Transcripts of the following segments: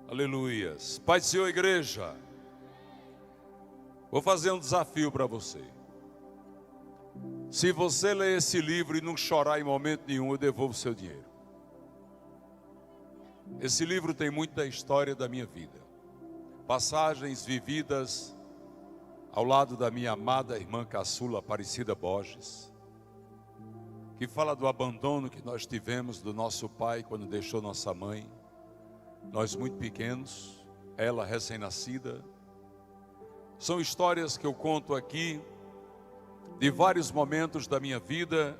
Aleluias. Pai do Senhor, igreja, vou fazer um desafio para você. Se você ler esse livro e não chorar em momento nenhum, eu devolvo o seu dinheiro. Esse livro tem muito da história da minha vida. Passagens vividas ao lado da minha amada irmã caçula Aparecida Borges, que fala do abandono que nós tivemos do nosso pai quando deixou nossa mãe. Nós muito pequenos, ela recém-nascida. São histórias que eu conto aqui de vários momentos da minha vida,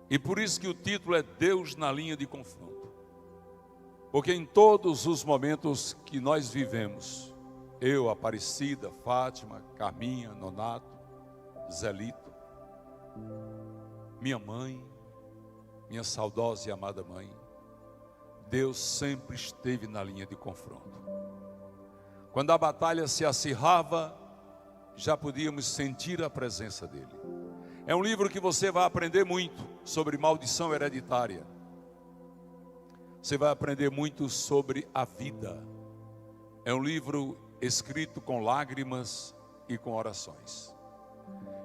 e por isso que o título é Deus na linha de confronto. Porque em todos os momentos que nós vivemos, eu, Aparecida, Fátima, Carminha, Nonato, Zelito, minha mãe, minha saudosa e amada mãe, Deus sempre esteve na linha de confronto. Quando a batalha se acirrava, já podíamos sentir a presença dele. É um livro que você vai aprender muito sobre maldição hereditária. Você vai aprender muito sobre a vida. É um livro escrito com lágrimas e com orações.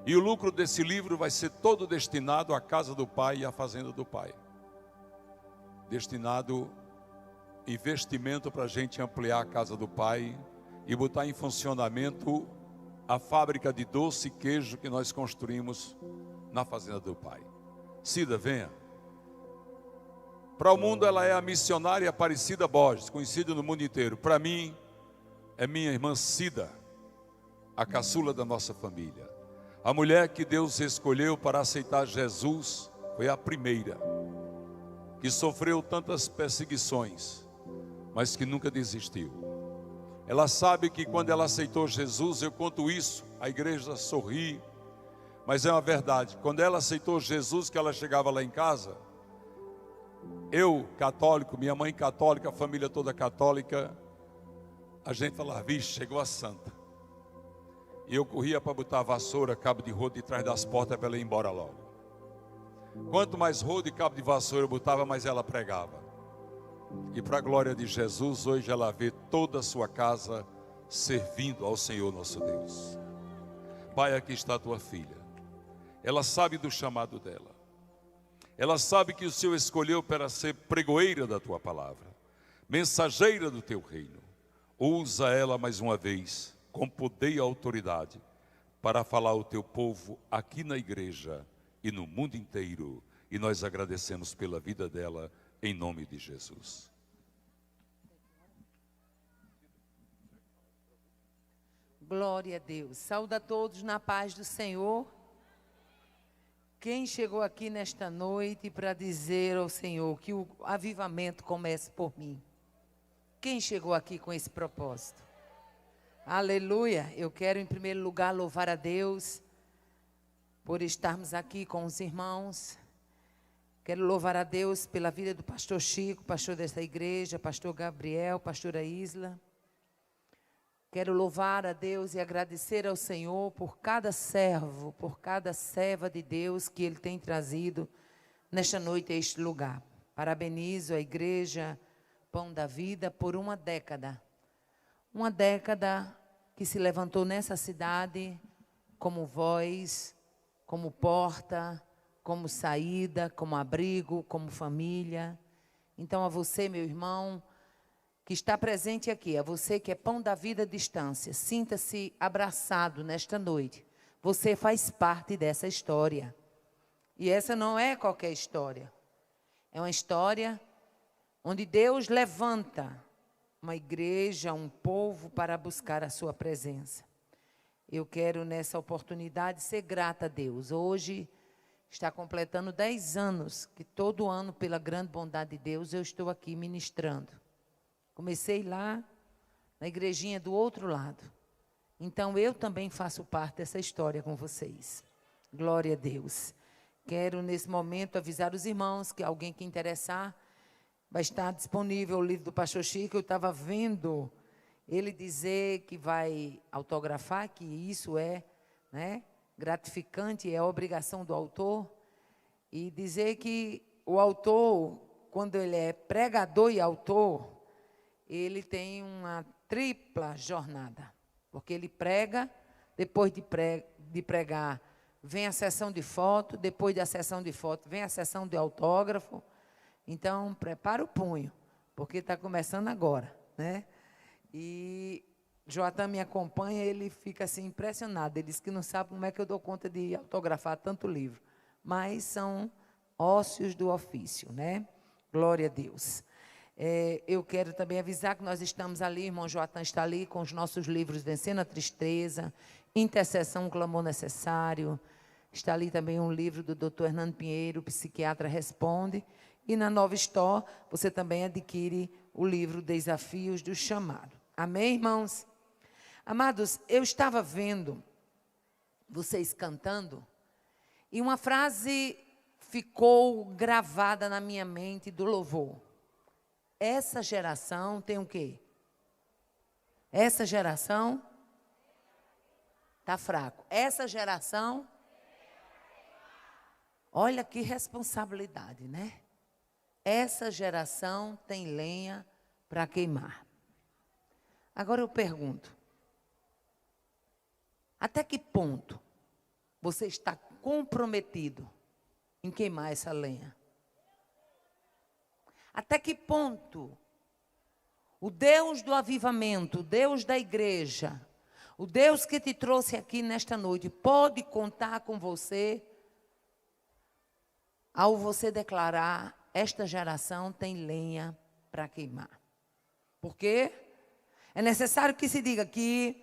E o lucro desse livro vai ser todo destinado à casa do pai e à fazenda do pai. Destinado investimento para a gente ampliar a casa do pai e botar em funcionamento a fábrica de doce e queijo que nós construímos na fazenda do pai. Cida, venha. Para o mundo ela é a missionária Aparecida Borges, conhecida no mundo inteiro. Para mim, é minha irmã Cida, a caçula da nossa família. A mulher que Deus escolheu para aceitar Jesus foi a primeira, que sofreu tantas perseguições, mas que nunca desistiu. Ela sabe que quando ela aceitou Jesus, eu conto isso, a igreja sorri, mas é uma verdade. Quando ela aceitou Jesus, que ela chegava lá em casa, eu, católico, minha mãe católica, a família toda católica, a gente falava, vixe, chegou a santa. E eu corria para botar a vassoura, cabo de rodo de trás das portas para ela ir embora logo. Quanto mais rodo e cabo de vassoura eu botava, mais ela pregava. E para a glória de Jesus, hoje ela vê toda a sua casa servindo ao Senhor nosso Deus. Pai, aqui está a tua filha. Ela sabe do chamado dela. Ela sabe que o Senhor escolheu para ser pregoeira da tua palavra, mensageira do teu reino. Usa ela mais uma vez, com poder e autoridade, para falar ao teu povo aqui na igreja e no mundo inteiro. E nós agradecemos pela vida dela, em nome de Jesus. Glória a Deus. Saúde a todos na paz do Senhor. Quem chegou aqui nesta noite para dizer ao Senhor que o avivamento comece por mim? Quem chegou aqui com esse propósito? Aleluia. Eu quero em primeiro lugar louvar a Deus por estarmos aqui com os irmãos. Quero louvar a Deus pela vida do pastor Chico, pastor desta igreja, pastor Gabriel, pastora Isla. Quero louvar a Deus e agradecer ao Senhor por cada servo, por cada serva de Deus que Ele tem trazido nesta noite a este lugar. Parabenizo a igreja Pão da Vida por uma década. Uma década que se levantou nessa cidade como voz, como porta, como saída, como abrigo, como família. Então a você, meu irmão, que está presente aqui, a você que é Pão da Vida à distância, sinta-se abraçado nesta noite. Você faz parte dessa história. E essa não é qualquer história. É uma história onde Deus levanta uma igreja, um povo para buscar a sua presença. Eu quero nessa oportunidade ser grata a Deus. Hoje está completando 10 anos que todo ano, pela grande bondade de Deus, eu estou aqui ministrando. Comecei lá na igrejinha do outro lado. Então eu também faço parte dessa história com vocês. Glória a Deus. Quero nesse momento avisar os irmãos que alguém que interessar, vai estar disponível o livro do pastor Chico. Eu estava vendo ele dizer que vai autografar, que isso é, né, gratificante, é a obrigação do autor. E dizer que o autor, quando ele é pregador e autor, ele tem uma tripla jornada, porque ele prega, depois de pregar, vem a sessão de foto, depois da sessão de foto, vem a sessão de autógrafo. Então, prepara o punho, porque está começando agora, né? E Joatan me acompanha, ele fica assim impressionado. Ele diz que não sabe como é que eu dou conta de autografar tanto livro. Mas são ócios do ofício, né? Glória a Deus. Eu quero também avisar que nós estamos ali, irmão Joatan está ali com os nossos livros Vencendo a Tristeza, Intercessão, Clamor Necessário. Está ali também um livro do Dr. Hernando Pinheiro, Psiquiatra Responde. E na Nova Store, você também adquire o livro Desafios do Chamado. Amém, irmãos? Amados, eu estava vendo vocês cantando e uma frase ficou gravada na minha mente do louvor. Essa geração tem o quê? Essa geração está fraco. Essa geração, olha que responsabilidade, né? Essa geração tem lenha para queimar. Agora eu pergunto, até que ponto você está comprometido em queimar essa lenha? Até que ponto o Deus do avivamento, o Deus da igreja, o Deus que te trouxe aqui nesta noite, pode contar com você ao você declarar: esta geração tem lenha para queimar? Porque é necessário que se diga que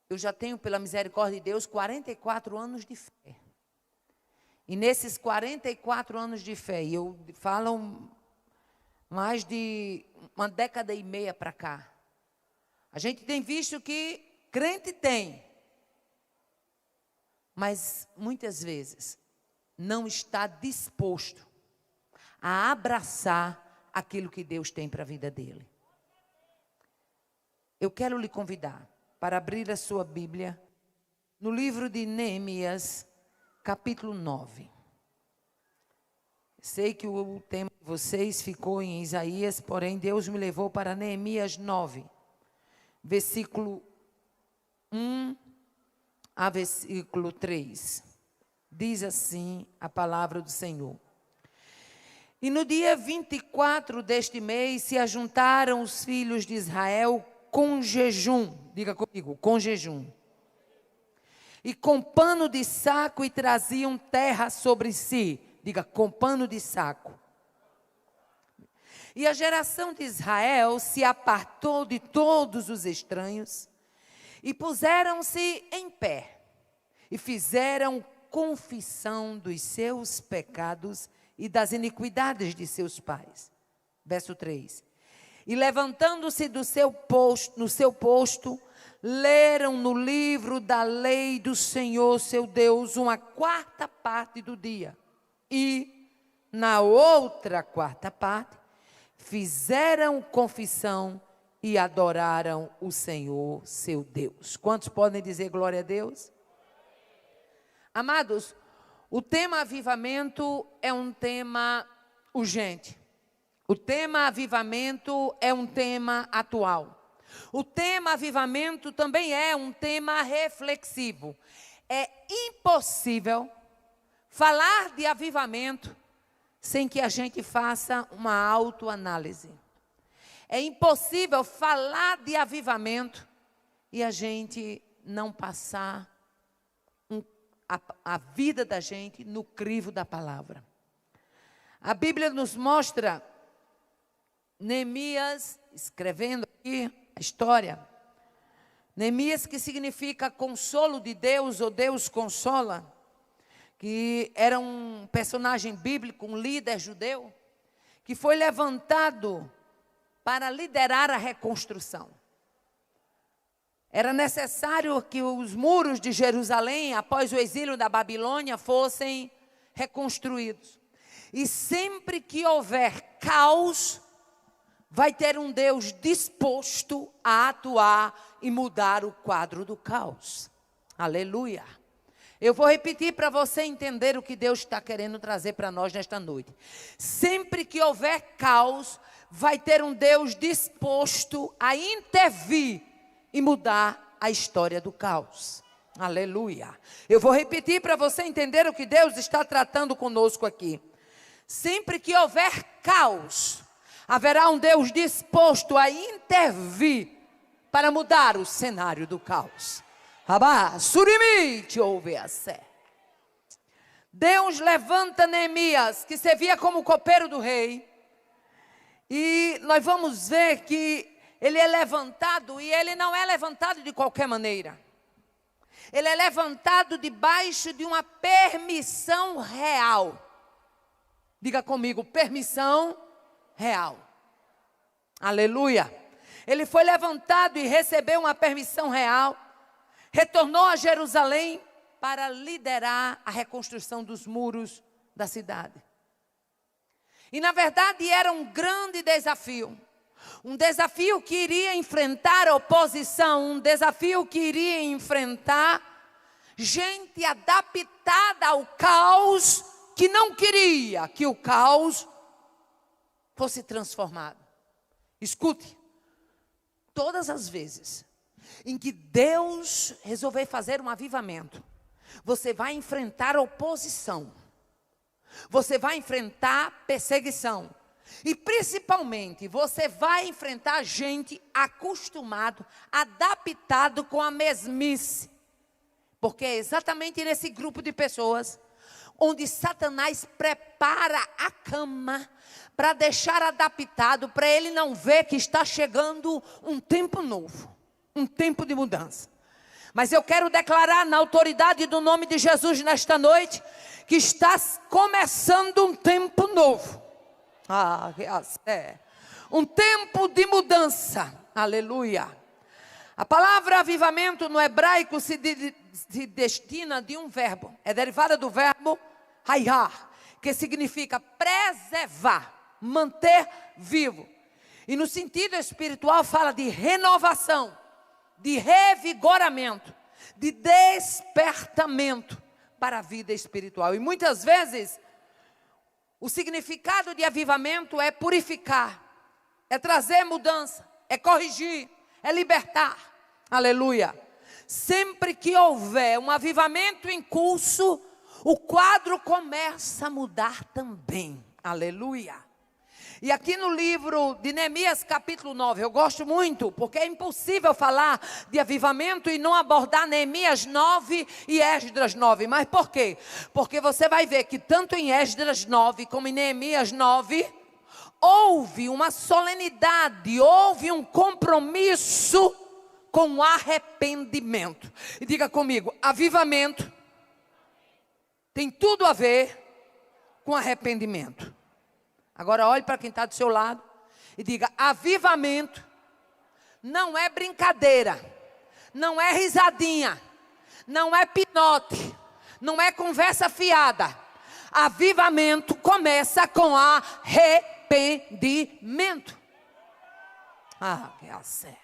eu já tenho, pela misericórdia de Deus, 44 anos de fé. E nesses 44 anos de fé, e eu falo mais de uma década e meia para cá, a gente tem visto que crente tem, mas muitas vezes não está disposto a abraçar aquilo que Deus tem para a vida dele. Eu quero lhe convidar para abrir a sua Bíblia no livro de Neemias, capítulo 9. Sei que o tema de vocês ficou em Isaías, porém Deus me levou para Neemias 9, versículo 1 a versículo 3. Diz assim a palavra do Senhor. E no dia 24 deste mês se ajuntaram os filhos de Israel com jejum, diga comigo, com jejum, e com pano de saco, e traziam terra sobre si, diga, com pano de saco. E a geração de Israel se apartou de todos os estranhos, e puseram-se em pé, e fizeram confissão dos seus pecados e das iniquidades de seus pais. Verso 3. E levantando-se no seu posto, leram no livro da lei do Senhor, seu Deus, uma quarta parte do dia. E, na outra quarta parte, fizeram confissão e adoraram o Senhor, seu Deus. Quantos podem dizer glória a Deus? Amados, o tema avivamento é um tema urgente. O tema avivamento é um tema atual. O tema avivamento também é um tema reflexivo. É impossível falar de avivamento sem que a gente faça uma autoanálise. É impossível falar de avivamento e a gente não passar a vida da gente no crivo da palavra. A Bíblia nos mostra Neemias, escrevendo aqui a história, Neemias, que significa consolo de Deus, ou Deus consola, que era um personagem bíblico, um líder judeu, que foi levantado para liderar a reconstrução. Era necessário que os muros de Jerusalém, após o exílio da Babilônia, fossem reconstruídos. E sempre que houver caos, vai ter um Deus disposto a atuar e mudar o quadro do caos. Aleluia. Eu vou repetir para você entender o que Deus está querendo trazer para nós nesta noite. Sempre que houver caos, vai ter um Deus disposto a intervir e mudar a história do caos. Aleluia. Eu vou repetir para você entender o que Deus está tratando conosco aqui. Sempre que houver caos, haverá um Deus disposto a intervir para mudar o cenário do caos. Rabá, surimi, te ouve a sé. Deus levanta Neemias, que servia como copeiro do rei. E nós vamos ver que ele é levantado, e ele não é levantado de qualquer maneira. Ele é levantado debaixo de uma permissão real. Diga comigo, permissão real. Aleluia. Ele foi levantado e recebeu uma permissão real. Retornou a Jerusalém para liderar a reconstrução dos muros da cidade. E na verdade era um grande desafio. Um desafio que iria enfrentar oposição, um desafio que iria enfrentar gente adaptada ao caos, que não queria que o caos fosse transformado. Escute, todas as vezes em que Deus resolver fazer um avivamento, você vai enfrentar oposição, você vai enfrentar perseguição. E principalmente, você vai enfrentar gente acostumado, adaptado com a mesmice. Porque é exatamente nesse grupo de pessoas onde Satanás prepara a cama para deixar adaptado, para ele não ver que está chegando um tempo novo, um tempo de mudança. Mas eu quero declarar na autoridade do nome de Jesus nesta noite, que está começando um tempo novo. Um tempo de mudança. Aleluia. A palavra avivamento no hebraico se destina de um verbo. É derivada do verbo hayar, que significa preservar, manter vivo. E no sentido espiritual fala de renovação, de revigoramento, de despertamento para a vida espiritual. E muitas vezes o significado de avivamento é purificar, é trazer mudança, é corrigir, é libertar. Aleluia. Sempre que houver um avivamento em curso, o quadro começa a mudar também. Aleluia. E aqui no livro de Neemias capítulo 9, eu gosto muito, porque é impossível falar de avivamento e não abordar Neemias 9 e Esdras 9. Mas por quê? Porque você vai ver que tanto em Esdras 9 como em Neemias 9, houve uma solenidade, houve um compromisso com arrependimento. E diga comigo, avivamento tem tudo a ver com arrependimento. Agora olhe para quem está do seu lado e diga, avivamento não é brincadeira, não é risadinha, não é pinote, não é conversa fiada. Avivamento começa com arrependimento. Que é.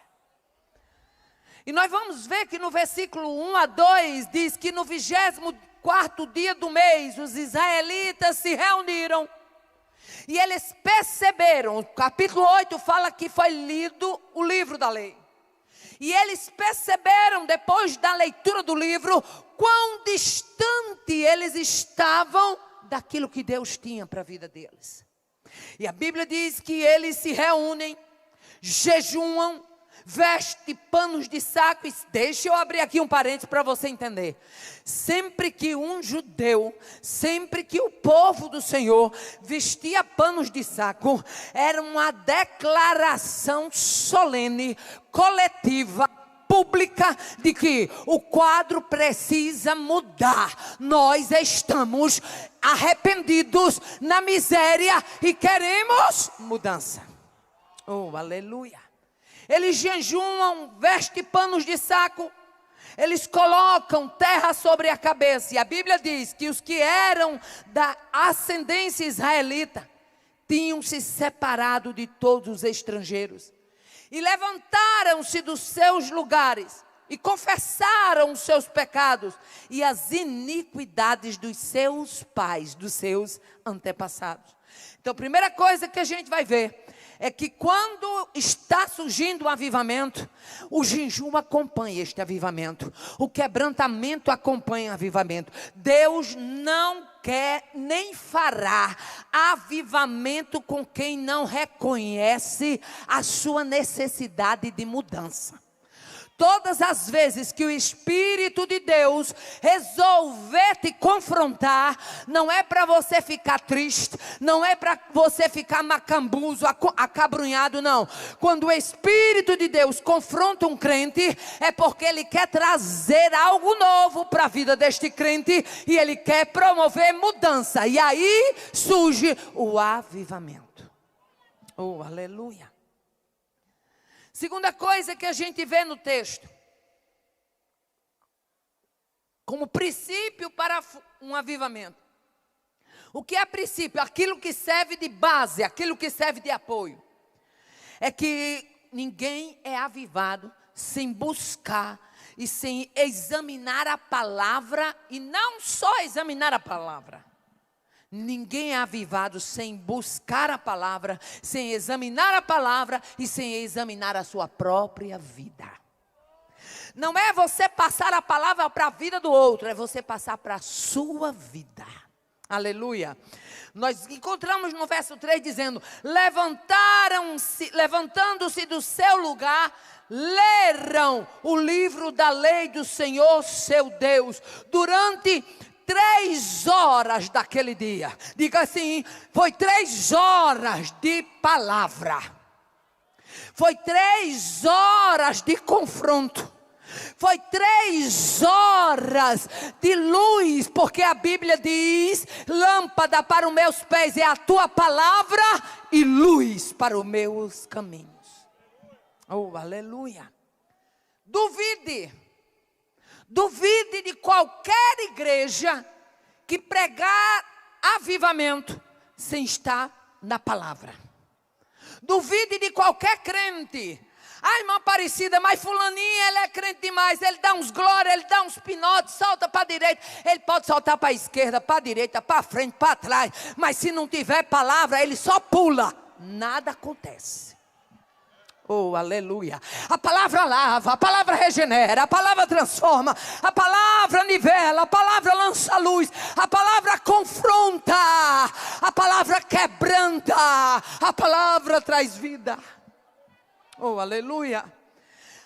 E nós vamos ver que no versículo 1 a 2 diz que no 24º dia do mês os israelitas se reuniram. E eles perceberam, o capítulo 8 fala que foi lido o livro da lei. E eles perceberam, depois da leitura do livro, quão distante eles estavam daquilo que Deus tinha para a vida deles. E a Bíblia diz que eles se reúnem, jejuam, vestem panos de saco. Deixa eu abrir aqui um parênteses para você entender. Sempre que um judeu, sempre que o povo do Senhor vestia panos de saco, era uma declaração solene, coletiva, pública, de que o quadro precisa mudar. Nós estamos arrependidos na miséria e queremos mudança. Aleluia. Eles jejuam, vestem panos de saco, eles colocam terra sobre a cabeça. E a Bíblia diz que os que eram da ascendência israelita tinham se separado de todos os estrangeiros. E levantaram-se dos seus lugares e confessaram os seus pecados e as iniquidades dos seus pais, dos seus antepassados. Então a primeira coisa que a gente vai ver é que quando está surgindo o avivamento, o jejum acompanha este avivamento, o quebrantamento acompanha o avivamento. Deus não quer nem fará avivamento com quem não reconhece a sua necessidade de mudança. Todas as vezes que o Espírito de Deus resolver te confrontar, não é para você ficar triste, não é para você ficar macambuzo, acabrunhado, não. Quando o Espírito de Deus confronta um crente, é porque ele quer trazer algo novo para a vida deste crente, e ele quer promover mudança, e aí surge o avivamento. Oh, aleluia. Segunda coisa que a gente vê no texto, como princípio para um avivamento. O que é princípio? Aquilo que serve de base, aquilo que serve de apoio. É que ninguém é avivado sem buscar e sem examinar a palavra, e não só examinar a palavra. Ninguém é avivado sem buscar a palavra, sem examinar a palavra e sem examinar a sua própria vida. Não é você passar a palavra para a vida do outro, é você passar para a sua vida. Aleluia. Nós encontramos no verso 3 dizendo: levantando-se do seu lugar, leram o livro da lei do Senhor seu Deus, durante 3 horas daquele dia. Diga assim: foi 3 horas de palavra. Foi 3 horas de confronto. Foi 3 horas de luz, porque a Bíblia diz: lâmpada para os meus pés é a tua palavra e luz para os meus caminhos. Oh, aleluia. Duvide de qualquer igreja que pregar avivamento sem estar na palavra. Duvide de qualquer crente. Ah, irmã Aparecida, mas fulaninha, ele é crente demais. Ele dá uns glórias, ele dá uns pinotes, salta para a direita. Ele pode saltar para a esquerda, para a direita, para frente, para trás. Mas se não tiver palavra, ele só pula. Nada acontece. Oh, aleluia. A palavra lava, a palavra regenera, a palavra transforma, a palavra nivela, a palavra lança luz, a palavra confronta, a palavra quebranta, a palavra traz vida. Oh, aleluia.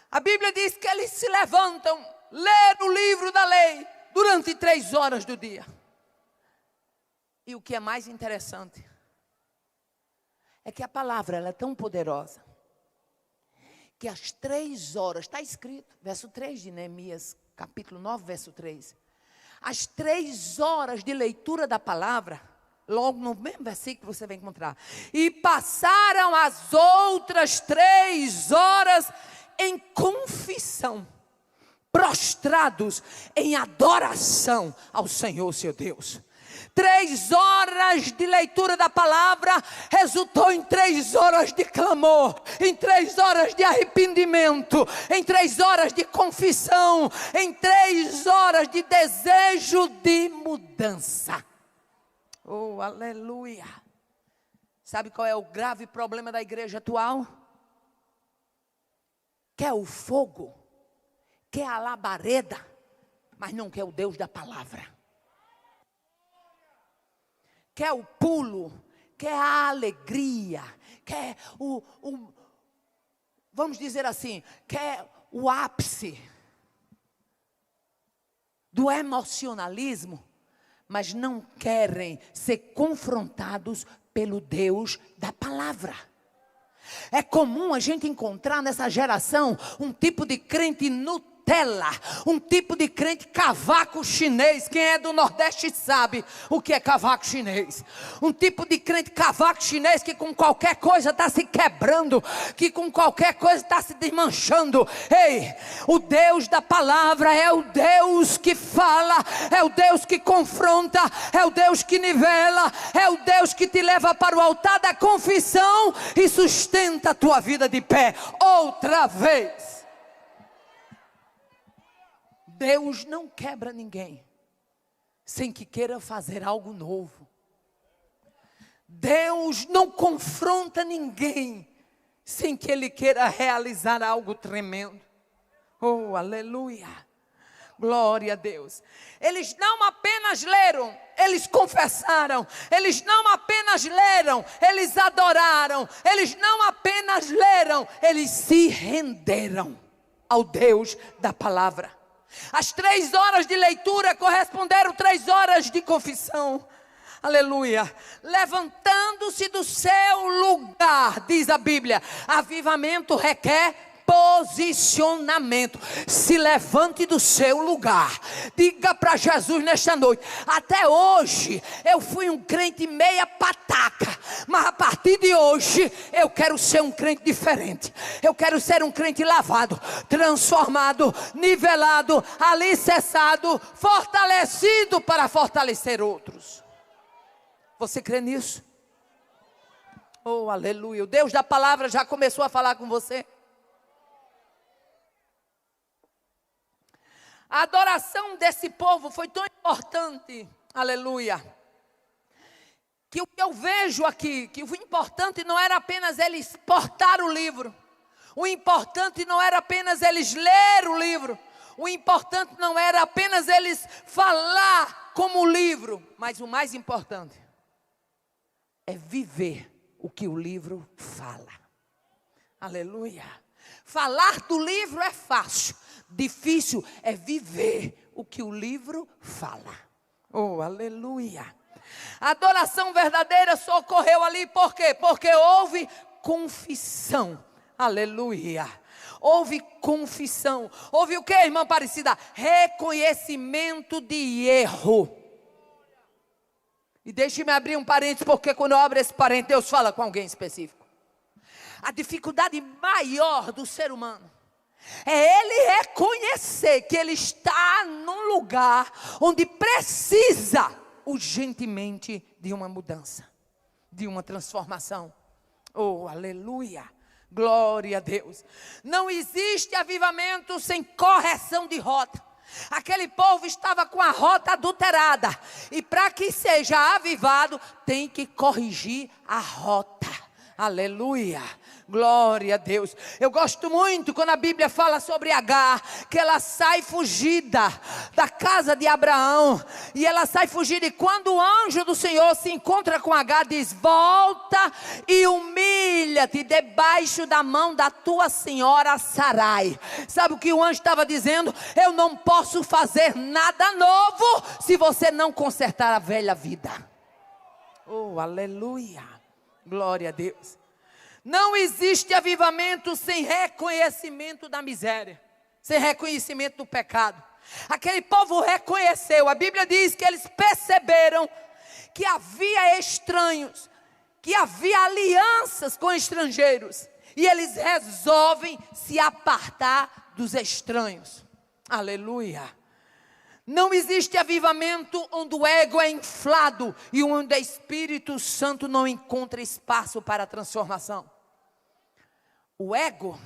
A Bíblia diz que eles se levantam, ler o livro da lei durante 3 horas do dia. E o que é mais interessante é que a palavra ela é tão poderosa que às 3 horas, está escrito, verso 3 de Neemias, capítulo 9, verso 3. Às 3 horas de leitura da palavra, logo no mesmo versículo você vai encontrar: e passaram as outras 3 horas em confissão, prostrados em adoração ao Senhor seu Deus. 3 horas de leitura da palavra resultou em 3 horas de clamor, em 3 horas de arrependimento, em 3 horas de confissão, em 3 horas de desejo de mudança. Oh, aleluia. Sabe qual é o grave problema da igreja atual? Quer o fogo, quer a labareda, mas não quer o Deus da palavra. Quer o pulo, quer a alegria, quer vamos dizer assim, quer o ápice do emocionalismo, mas não querem ser confrontados pelo Deus da palavra. É comum a gente encontrar nessa geração um tipo de crente Nutella, um tipo de crente cavaco chinês. Quem é do Nordeste sabe o que é cavaco chinês. Um tipo de crente cavaco chinês que com qualquer coisa está se quebrando, que com qualquer coisa está se desmanchando. Ei, o Deus da palavra é o Deus que fala, é o Deus que confronta, é o Deus que nivela, é o Deus que te leva para o altar da confissão e sustenta a tua vida de pé outra vez. Deus não quebra ninguém sem que queira fazer algo novo. Deus não confronta ninguém sem que Ele queira realizar algo tremendo. Oh, aleluia. Glória a Deus. Eles não apenas leram, eles confessaram. Eles não apenas leram, eles adoraram. Eles não apenas leram, eles se renderam ao Deus da palavra. As 3 horas de leitura corresponderam 3 horas de confissão. Aleluia. Levantando-se do seu lugar, diz a Bíblia, avivamento requer posicionamento. Se levante do seu lugar. Diga para Jesus nesta noite: até hoje eu fui um crente meia pataca, mas a partir de hoje eu quero ser um crente diferente. Eu quero ser um crente lavado, transformado, nivelado, alicerçado, fortalecido para fortalecer outros. Você crê nisso? Oh, aleluia. O Deus da palavra já começou a falar com você? A adoração desse povo foi tão importante, aleluia, que o que eu vejo aqui, que o importante não era apenas eles portar o livro, o importante não era apenas eles ler o livro, o importante não era apenas eles falar como o livro, mas o mais importante é viver o que o livro fala. Aleluia. Falar do livro é fácil. Difícil é viver o que o livro fala. Oh, aleluia. A adoração verdadeira só ocorreu ali por quê? Porque houve confissão. Aleluia. Houve confissão. Houve o que, irmã Aparecida? Reconhecimento de erro. E deixe-me abrir um parênteses, porque quando eu abro esse parênteses, Deus fala com alguém específico. A dificuldade maior do ser humano é ele reconhecer que ele está num lugar onde precisa urgentemente de uma mudança, de uma transformação. Oh, aleluia, glória a Deus. Não existe avivamento sem correção de rota. Aquele povo estava com a rota adulterada, e para que seja avivado, tem que corrigir a rota. Aleluia, glória a Deus. Eu gosto muito quando a Bíblia fala sobre Agar, que ela sai fugida da casa de Abraão, e ela sai fugida, e quando o anjo do Senhor se encontra com Agar, diz: volta e humilha-te debaixo da mão da tua senhora Sarai. Sabe o que o anjo estava dizendo? Eu não posso fazer nada novo se você não consertar a velha vida. Oh, aleluia, glória a Deus. Não existe avivamento sem reconhecimento da miséria, sem reconhecimento do pecado. Aquele povo reconheceu, a Bíblia diz que eles perceberam que havia estranhos, que havia alianças com estrangeiros, e eles resolvem se apartar dos estranhos. Aleluia. Não existe avivamento onde o ego é inflado e onde o Espírito Santo não encontra espaço para a transformação. O ego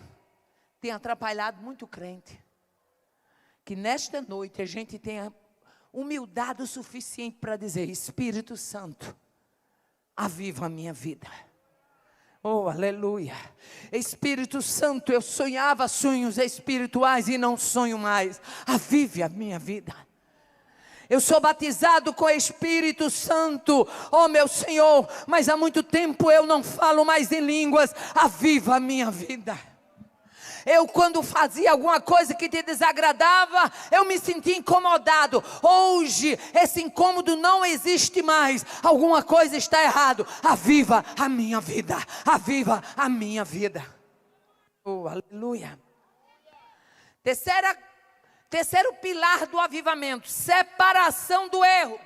tem atrapalhado muito crente. Que nesta noite a gente tenha humildade o suficiente para dizer: Espírito Santo, aviva a minha vida. Oh, aleluia. Espírito Santo, eu sonhava sonhos espirituais e não sonho mais. Avive a minha vida. Eu sou batizado com o Espírito Santo, oh meu Senhor, mas há muito tempo eu não falo mais em línguas. Aviva a minha vida. Eu, quando fazia alguma coisa que te desagradava, eu me sentia incomodado. Hoje esse incômodo não existe mais. Alguma coisa está errado. Aviva a minha vida. Aviva a minha vida. Oh, aleluia. Terceiro pilar do avivamento: separação do erro.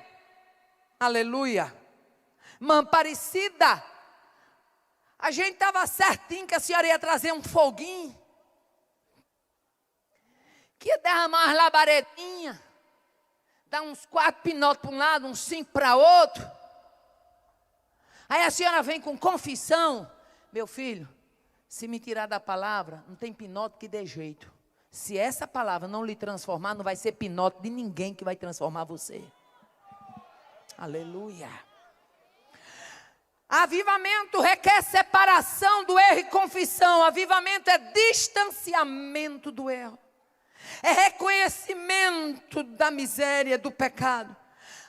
Aleluia. Irmã Aparecida, a gente estava certinho que a senhora ia trazer um foguinho, que ia derramar umas labaredinhas, dar uns 4 pinotes para um lado, uns 5 para outro. Aí a senhora vem com confissão: meu filho, se me tirar da palavra, não tem pinote que dê jeito. Se essa palavra não lhe transformar, não vai ser pinote de ninguém que vai transformar você. Aleluia. Avivamento requer separação do erro e confissão. Avivamento é distanciamento do erro. É reconhecimento da miséria, do pecado.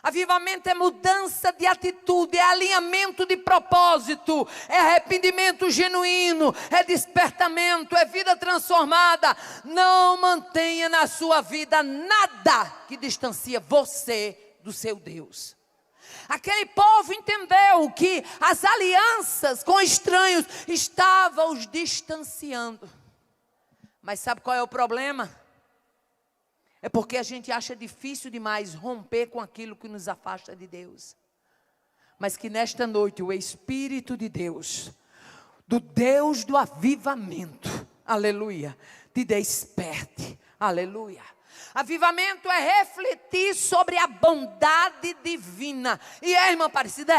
Avivamento é mudança de atitude, é alinhamento de propósito, é arrependimento genuíno, é despertamento, é vida transformada. Não mantenha na sua vida nada que distancia você do seu Deus. Aquele povo entendeu que as alianças com estranhos estavam os distanciando. Mas sabe qual é o problema? É porque a gente acha difícil demais romper com aquilo que nos afasta de Deus. Mas que nesta noite o Espírito de Deus, do Deus do avivamento, aleluia, te desperte, aleluia. Avivamento é refletir sobre a bondade divina. E irmã Aparecida,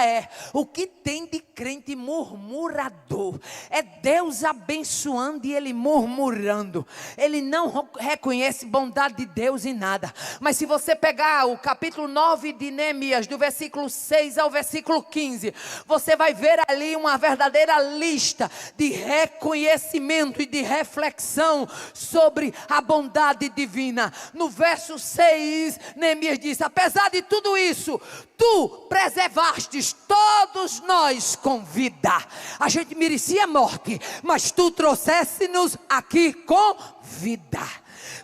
o que tem de crente murmurador? É Deus abençoando e ele murmurando. Ele não reconhece bondade de Deus em nada. Mas se você pegar o capítulo 9 de Neemias, do versículo 6 ao versículo 15, você vai ver ali uma verdadeira lista de reconhecimento e de reflexão sobre a bondade divina. No verso 6, Neemias diz: apesar de tudo isso, tu preservastes todos nós com vida. A gente merecia morte, mas tu trouxeste-nos aqui com vida.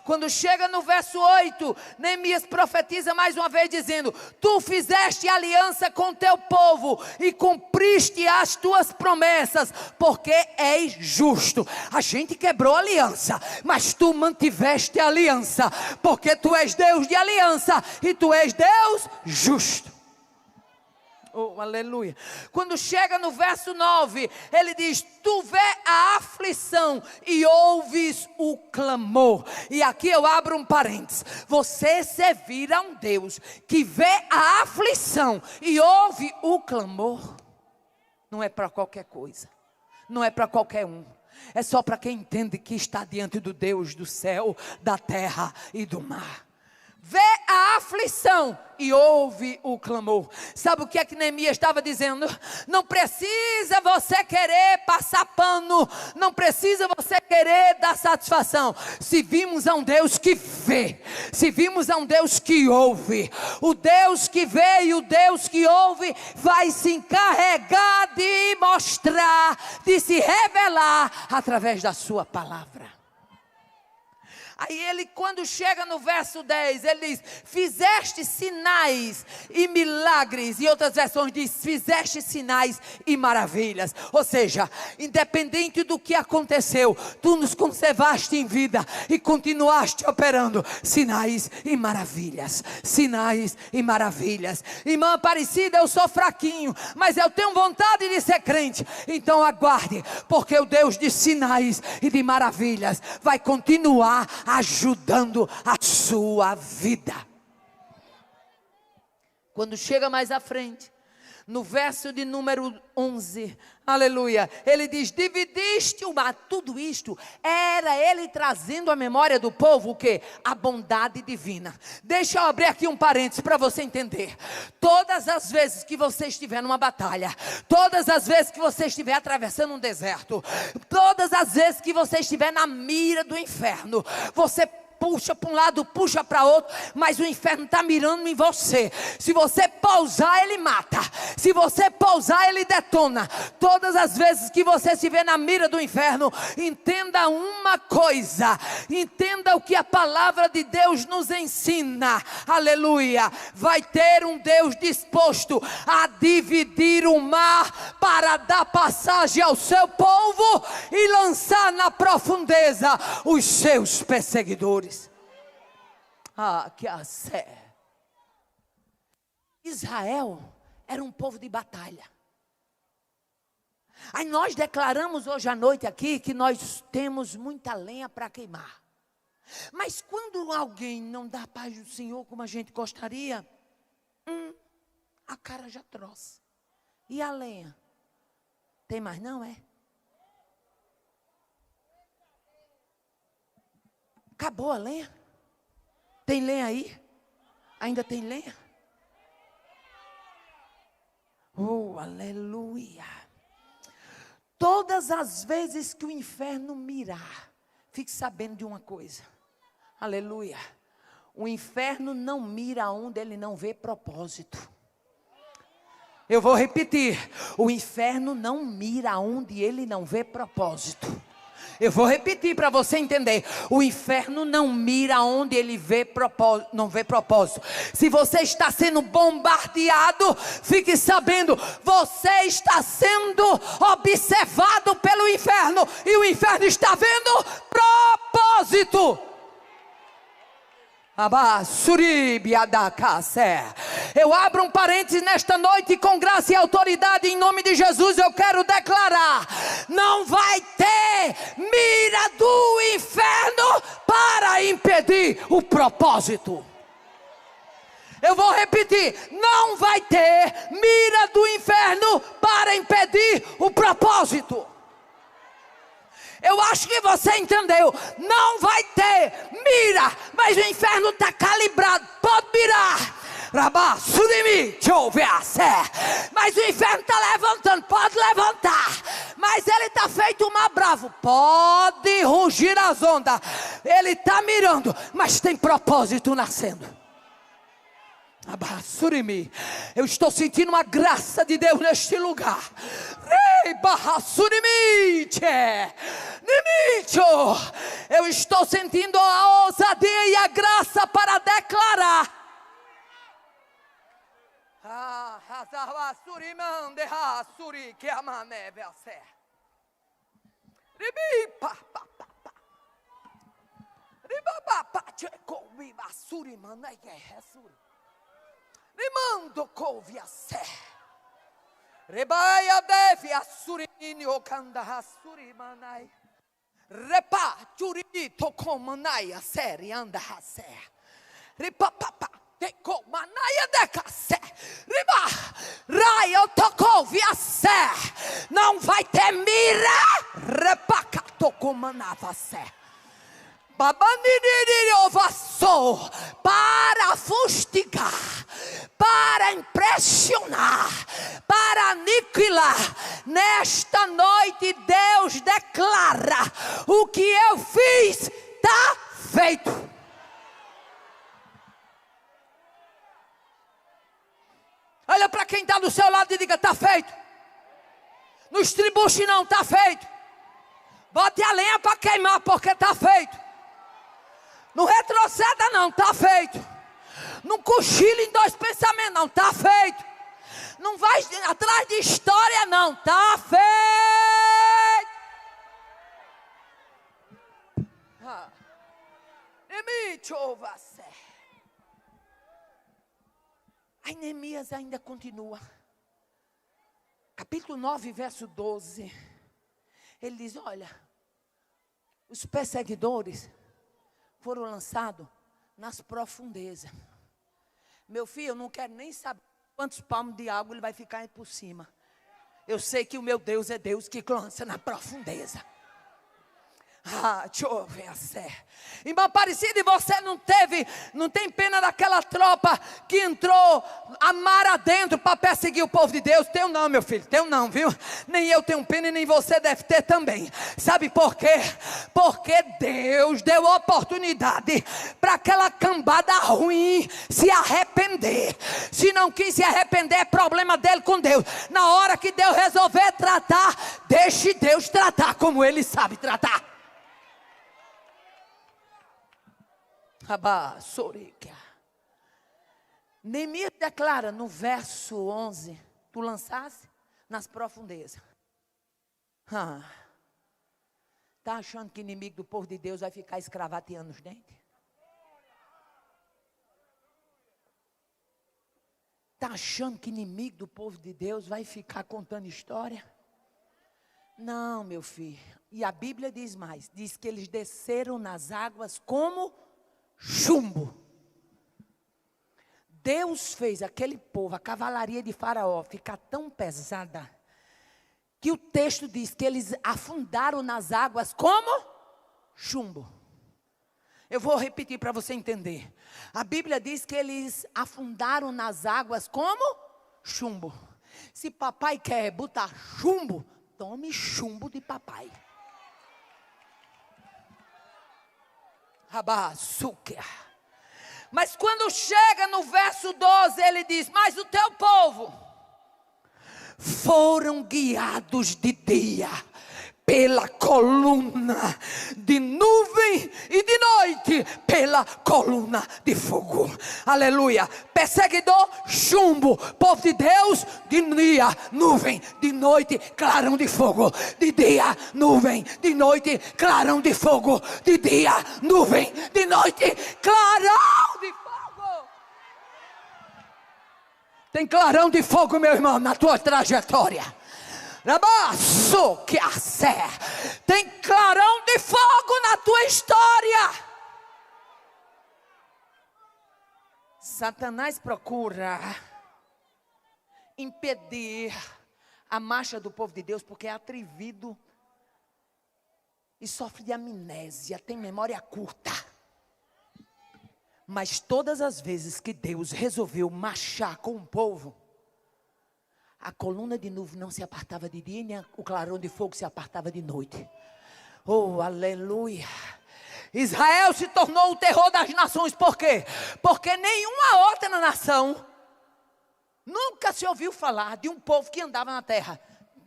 Quando chega no verso 8, Neemias profetiza mais uma vez dizendo: tu fizeste aliança com teu povo e cumpriste as tuas promessas, porque és justo. A gente quebrou a aliança, mas tu mantiveste a aliança, porque tu és Deus de aliança e tu és Deus justo. Oh, aleluia. Quando chega no verso 9, ele diz: tu vê a aflição e ouves o clamor. E aqui eu abro um parênteses: você servirá um Deus que vê a aflição e ouve o clamor. Não é para qualquer coisa, não é para qualquer um. É só para quem entende que está diante do Deus do céu, da terra e do mar. Vê a aflição e ouve o clamor. Sabe o que é que Neemias estava dizendo? Não precisa você querer passar pano, não precisa você querer dar satisfação. Se vimos a um Deus que vê, se vimos a um Deus que ouve, o Deus que vê e o Deus que ouve vai se encarregar de mostrar, de se revelar através da sua palavra. Aí ele, quando chega no verso 10, ele diz: fizeste sinais e milagres. E outras versões diz: fizeste sinais e maravilhas. Ou seja, independente do que aconteceu, tu nos conservaste em vida e continuaste operando sinais e maravilhas. Sinais e maravilhas. Irmã Aparecida, eu sou fraquinho, mas eu tenho vontade de ser crente. Então aguarde, porque o Deus de sinais e de maravilhas vai continuar ajudando a sua vida. Quando chega mais à frente, no verso de número 11, aleluia, ele diz: dividiste o mar. Tudo isto era ele trazendo à memória do povo o quê? A bondade divina. Deixa eu abrir aqui um parênteses para você entender. Todas as vezes que você estiver numa batalha, todas as vezes que você estiver atravessando um deserto, todas as vezes que você estiver na mira do inferno, você puxa para um lado, puxa para outro, mas o inferno está mirando em você. Se você pousar, ele mata. Se você pousar, ele detona. Todas as vezes que você se vê na mira do inferno, entenda uma coisa, entenda o que a palavra de Deus nos ensina, aleluia. Vai ter um Deus disposto a dividir o mar para dar passagem ao seu povo e lançar na profundeza os seus perseguidores. Ah, que a sé. Israel era um povo de batalha. Aí nós declaramos hoje à noite aqui que nós temos muita lenha para queimar. Mas quando alguém não dá a paz do Senhor como a gente gostaria, a cara já troça. E a lenha? Tem mais não, é? Acabou a lenha? Tem lenha aí? Ainda tem lenha? Oh, aleluia. Todas as vezes que o inferno mirar, fique sabendo de uma coisa. Aleluia. O inferno não mira onde ele não vê propósito. Eu vou repetir. O inferno não mira onde ele não vê propósito. Eu vou repetir para você entender. O inferno não mira onde ele não vê propósito. Se você está sendo bombardeado, fique sabendo, você está sendo observado pelo inferno. E o inferno está vendo propósito. Eu abro um parênteses nesta noite com graça e autoridade em nome de Jesus. Eu quero declarar: não vai ter mira do inferno para impedir o propósito. Eu vou repetir: não vai ter mira do inferno para impedir o propósito. Eu acho que você entendeu. Não vai ter mira, mas o inferno está calibrado. Pode mirar. Mas o inferno está levantando. Pode levantar. Mas ele está feito uma bravo. Pode rugir as ondas. Ele está mirando, mas tem propósito nascendo. Eu estou sentindo uma graça de Deus neste lugar. Eu estou sentindo a ousadia e a graça para declarar. Rimando couve a sé. Rebaia deve a surini o canda a surimanai. Repa churito comanai a série anda a sé. Ripapapa te comanaia de cassé. Riba raio tocou via sé. Não vai ter mira. Repaca tocomanava sé. Para fustigar, para impressionar, para aniquilar. Nesta noite Deus declara: o que eu fiz está feito. Olha para quem está do seu lado e diga: está feito. Não estribuche não, está feito. Bote a lenha para queimar, porque está feito. Não retroceda não, está feito. Não cochile em dois pensamentos não, está feito. Não vai atrás de história não, está feito. Aí Neemias ainda continua. Capítulo 9, verso 12. Ele diz: olha, os perseguidores foram lançados nas profundezas. Meu filho, eu não quero nem saber quantos palmos de água ele vai ficar aí por cima. Eu sei que o meu Deus é Deus que lança na profundeza. Deixa eu ver a sé. Irmã Aparecida, e você não tem pena daquela tropa que entrou a mar adentro para perseguir o povo de Deus? Teu não, meu filho, teu não, viu? Nem eu tenho pena e nem você deve ter também. Sabe por quê? Porque Deus deu oportunidade para aquela cambada ruim se arrepender. Se não quis se arrepender, é problema dele com Deus. Na hora que Deus resolver tratar, deixe Deus tratar como Ele sabe tratar. Neemias declara no verso 11: tu lançaste nas profundezas. Está achando que inimigo do povo de Deus vai ficar escravateando os dentes? Está achando que inimigo do povo de Deus vai ficar contando história? Não, meu filho. E a Bíblia diz mais: diz que eles desceram nas águas como chumbo. Deus fez aquele povo, a cavalaria de Faraó, ficar tão pesada, que o texto diz que eles afundaram nas águas como chumbo. Eu vou repetir para você entender. A Bíblia diz que eles afundaram nas águas como chumbo. Se papai quer botar chumbo, tome chumbo de papai. Rabaçúquia. Mas quando chega no verso 12, ele diz: mas o teu povo foram guiados de dia pela coluna de nuvem e de noite pela coluna de fogo. Aleluia. Perseguidor, chumbo. Povo de Deus, de dia, nuvem, de noite, clarão de fogo. De dia, nuvem, de noite, clarão de fogo. De dia, nuvem, de noite, clarão de fogo. Tem clarão de fogo, meu irmão, na tua trajetória. Tem clarão de fogo na tua história. Satanás procura impedir a marcha do povo de Deus porque é atrevido e sofre de amnésia, tem memória curta. Mas todas as vezes que Deus resolveu marchar com o povo, a coluna de nuvem não se apartava de dia, nem o clarão de fogo se apartava de noite. Oh, aleluia. Israel se tornou o terror das nações. Por quê? Porque nenhuma outra nação nunca se ouviu falar de um povo que andava na terra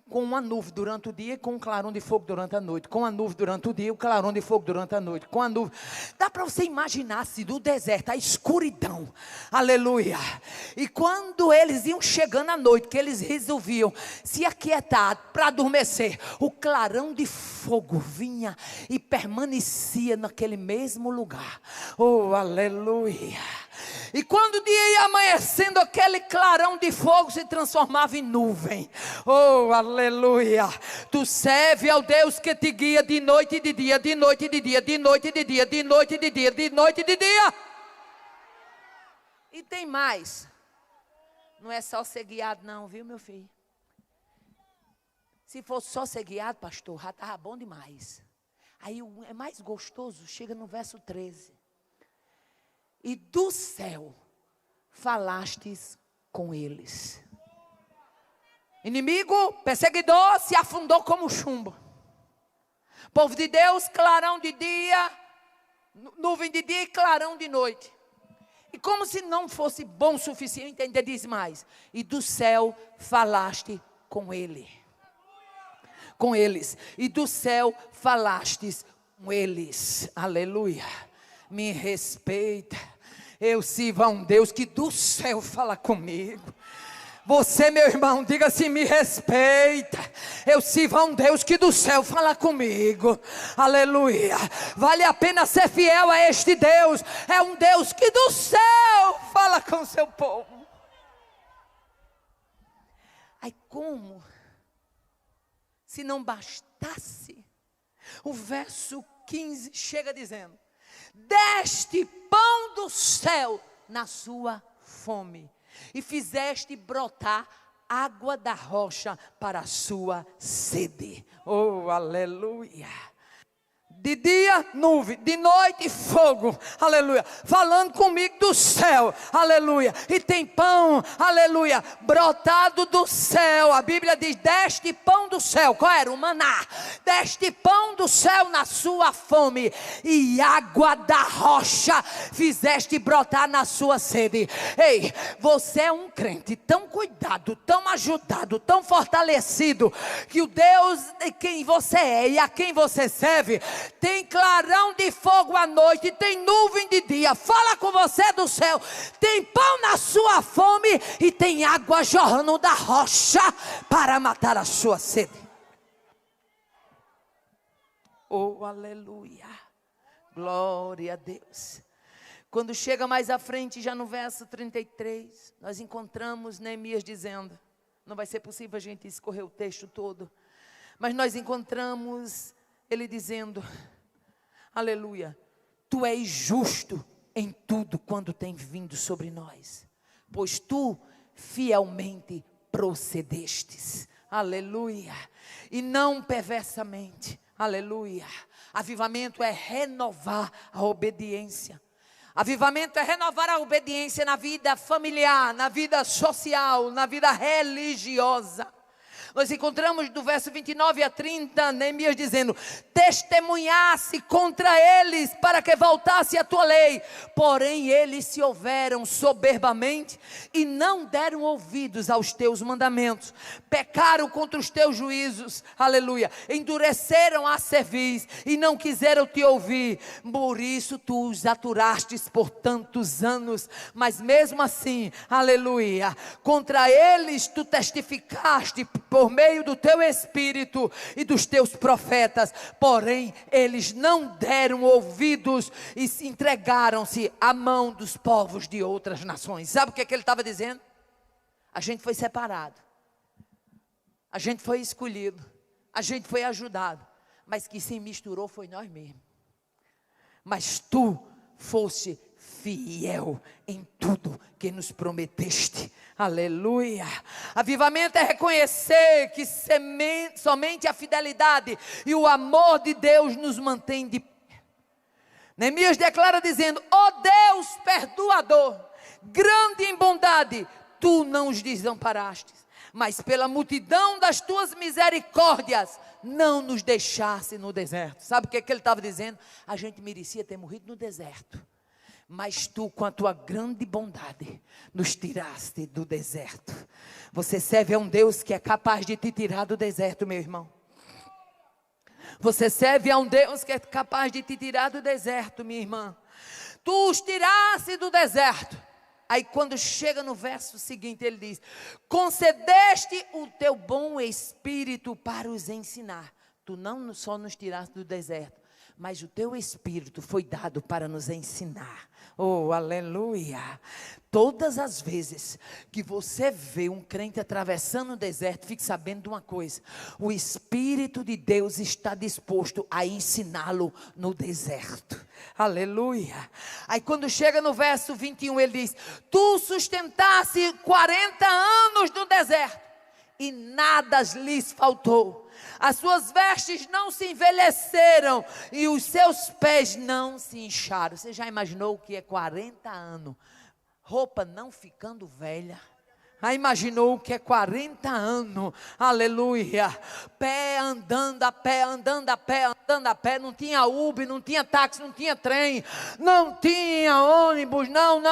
com uma nuvem durante o dia e com um clarão de fogo durante a noite. Com a nuvem durante o dia e o clarão de fogo durante a noite. Com a nuvem. Dá para você imaginar se do deserto, a escuridão. Aleluia. E quando eles iam chegando à noite, que eles resolviam se aquietar para adormecer, o clarão de fogo vinha e permanecia naquele mesmo lugar. Oh, aleluia. E quando o dia ia amanhecendo, aquele clarão de fogo se transformava em nuvem. Oh, aleluia. Tu serve ao Deus que te guia de noite e de dia, de noite e de dia, de noite e de dia, de noite e de dia, de noite e de dia. E tem mais. Não é só ser guiado não, viu, meu filho? Se fosse só ser guiado, pastor, já estava bom demais. Aí é mais gostoso, chega no verso 13. E do céu falastes com eles. Inimigo, perseguidor, se afundou como chumbo. Povo de Deus, clarão de dia, nuvem de dia e clarão de noite. E como se não fosse bom o suficiente, ainda diz mais. E do céu falaste com ele. Com eles. E do céu falastes com eles. Aleluia. Me respeita. Eu sirvo a um Deus que do céu fala comigo. Você, meu irmão, diga assim: me respeita. Eu sirvo a um Deus que do céu fala comigo. Aleluia. Vale a pena ser fiel a este Deus. É um Deus que do céu fala com o seu povo. Aí como se não bastasse, o verso 15 chega dizendo: deste pão do céu na sua fome, e fizeste brotar água da rocha para a sua sede. Oh, aleluia. De dia, nuvem, de noite, fogo, aleluia, falando comigo do céu, aleluia, e tem pão, aleluia, brotado do céu. A Bíblia diz: deste pão do céu. Qual era? O maná. Deste pão do céu na sua fome, e água da rocha fizeste brotar na sua sede. Ei, você é um crente tão cuidado, tão ajudado, tão fortalecido, que o Deus de quem você é e a quem você serve tem clarão de fogo à noite, tem nuvem de dia, fala com você do céu, tem pão na sua fome e tem água jorrando da rocha para matar a sua sede. Oh, aleluia, glória a Deus. Quando chega mais à frente, já no verso 33, nós encontramos Neemias dizendo, não vai ser possível a gente escorrer o texto todo, mas nós encontramos ele dizendo, aleluia, tu és justo em tudo quando tem vindo sobre nós, pois tu fielmente procedestes, aleluia, e não perversamente, aleluia. Avivamento é renovar a obediência. Avivamento é renovar a obediência na vida familiar, na vida social, na vida religiosa. Nós encontramos do verso 29 a 30, Neemias dizendo: testemunhasse contra eles para que voltasse a tua lei. Porém eles se houveram soberbamente e não deram ouvidos aos teus mandamentos. Pecaram contra os teus juízos, aleluia. Endureceram a cerviz e não quiseram te ouvir. Por isso tu os aturastes por tantos anos. Mas mesmo assim, aleluia, contra eles tu testificaste por meio do teu Espírito e dos teus profetas, porém eles não deram ouvidos e se entregaram-se à mão dos povos de outras nações. Sabe o que ele estava dizendo? A gente foi separado, a gente foi escolhido, a gente foi ajudado, mas que se misturou foi nós mesmos. Mas tu foste fiel em tudo que nos prometeste, aleluia. Avivamento é reconhecer que somente a fidelidade e o amor de Deus nos mantém de pé. Neemias declara dizendo: ó Deus perdoador, grande em bondade, tu não os desamparaste, mas pela multidão das tuas misericórdias não nos deixaste no deserto. Sabe o que ele estava dizendo? A gente merecia ter morrido no deserto, mas tu, com a tua grande bondade, nos tiraste do deserto. Você serve a um Deus que é capaz de te tirar do deserto, meu irmão. Você serve a um Deus que é capaz de te tirar do deserto, minha irmã. Tu os tiraste do deserto. Aí quando chega no verso seguinte, ele diz: concedeste o teu bom espírito para os ensinar. Tu não só nos tiraste do deserto, mas o teu Espírito foi dado para nos ensinar. Oh, aleluia. Todas as vezes que você vê um crente atravessando o deserto, fique sabendo de uma coisa: o Espírito de Deus está disposto a ensiná-lo no deserto. Aleluia. Aí quando chega no verso 21, ele diz: tu sustentaste 40 anos no deserto e nada lhes faltou. As suas vestes não se envelheceram e os seus pés não se incharam. Você já imaginou o que é 40 anos? Roupa não ficando velha. Já imaginou o que é 40 anos? Aleluia. Pé andando a pé, andando a pé, andando a pé. Não tinha Uber, não tinha táxi, não tinha trem, não tinha ônibus, não.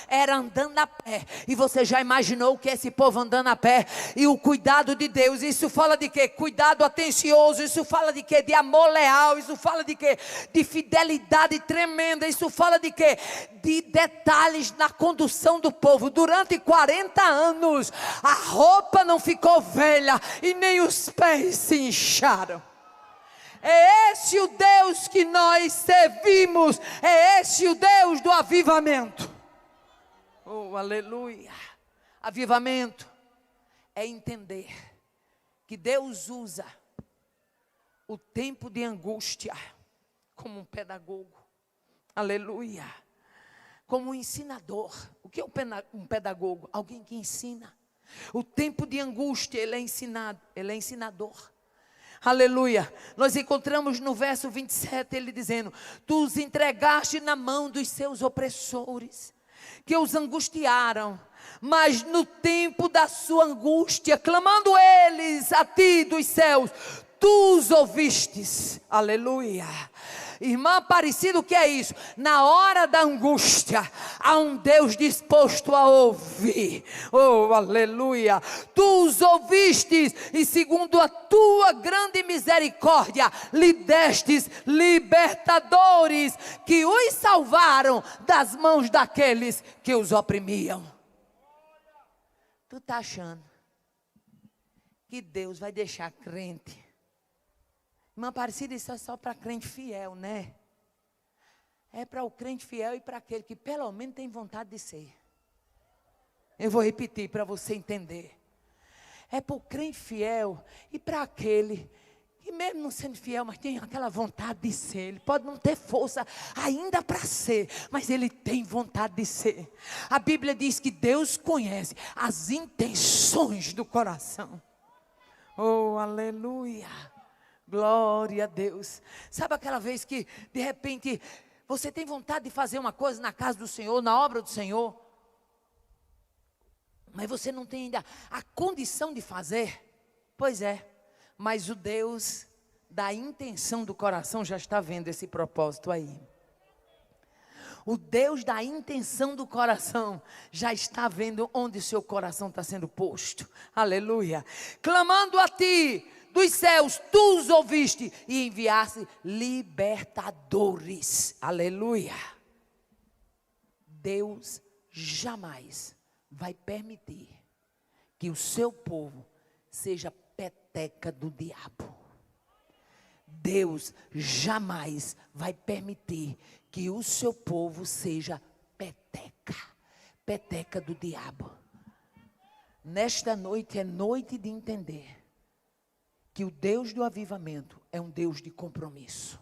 Era andando a pé. E você já imaginou o que é esse povo andando a pé? E o cuidado de Deus, isso fala de quê? Cuidado atencioso, isso fala de quê? De amor leal, isso fala de quê? De fidelidade tremenda, isso fala de quê? De detalhes na condução do povo. Durante 40 anos, a roupa não ficou velha e nem os pés se incharam. É esse o Deus que nós servimos, é esse o Deus do avivamento. Oh, aleluia. Avivamento é entender que Deus usa o tempo de angústia como um pedagogo. Aleluia. Como um ensinador. O que é um pedagogo? Alguém que ensina. O tempo de angústia, ele é ensinado, ele é ensinador. Aleluia. Nós encontramos no verso 27 ele dizendo: tu os entregaste na mão dos seus opressores, que os angustiaram, mas no tempo da sua angústia, clamando eles a ti dos céus, tu os ouvistes. Aleluia. Irmã Aparecida, o que é isso? Na hora da angústia, há um Deus disposto a ouvir. Oh, aleluia. Tu os ouvistes e segundo a tua grande misericórdia, lhe destes libertadores que os salvaram das mãos daqueles que os oprimiam. Tu está achando que Deus vai deixar crente? Irmã Aparecida, isso é só para crente fiel, né? É para o crente fiel e para aquele que pelo menos tem vontade de ser. Eu vou repetir para você entender. É para o crente fiel e para aquele que mesmo não sendo fiel, mas tem aquela vontade de ser. Ele pode não ter força ainda para ser, mas ele tem vontade de ser. A Bíblia diz que Deus conhece as intenções do coração. Oh, aleluia. Glória a Deus. Sabe aquela vez que de repente Você tem vontade de fazer uma coisa na casa do Senhor, na obra do Senhor, mas você não tem ainda a condição de fazer? Pois é, mas o Deus da intenção do coração já está vendo esse propósito aí. O Deus da intenção do coração já está vendo onde o seu coração está sendo posto. Aleluia. Clamando a ti dos céus, tu os ouviste e enviaste libertadores. Aleluia. Deus jamais vai permitir que o seu povo seja peteca do diabo. Deus jamais vai permitir que o seu povo seja peteca do diabo. Nesta noite é noite de entender que o Deus do avivamento é um Deus de compromisso.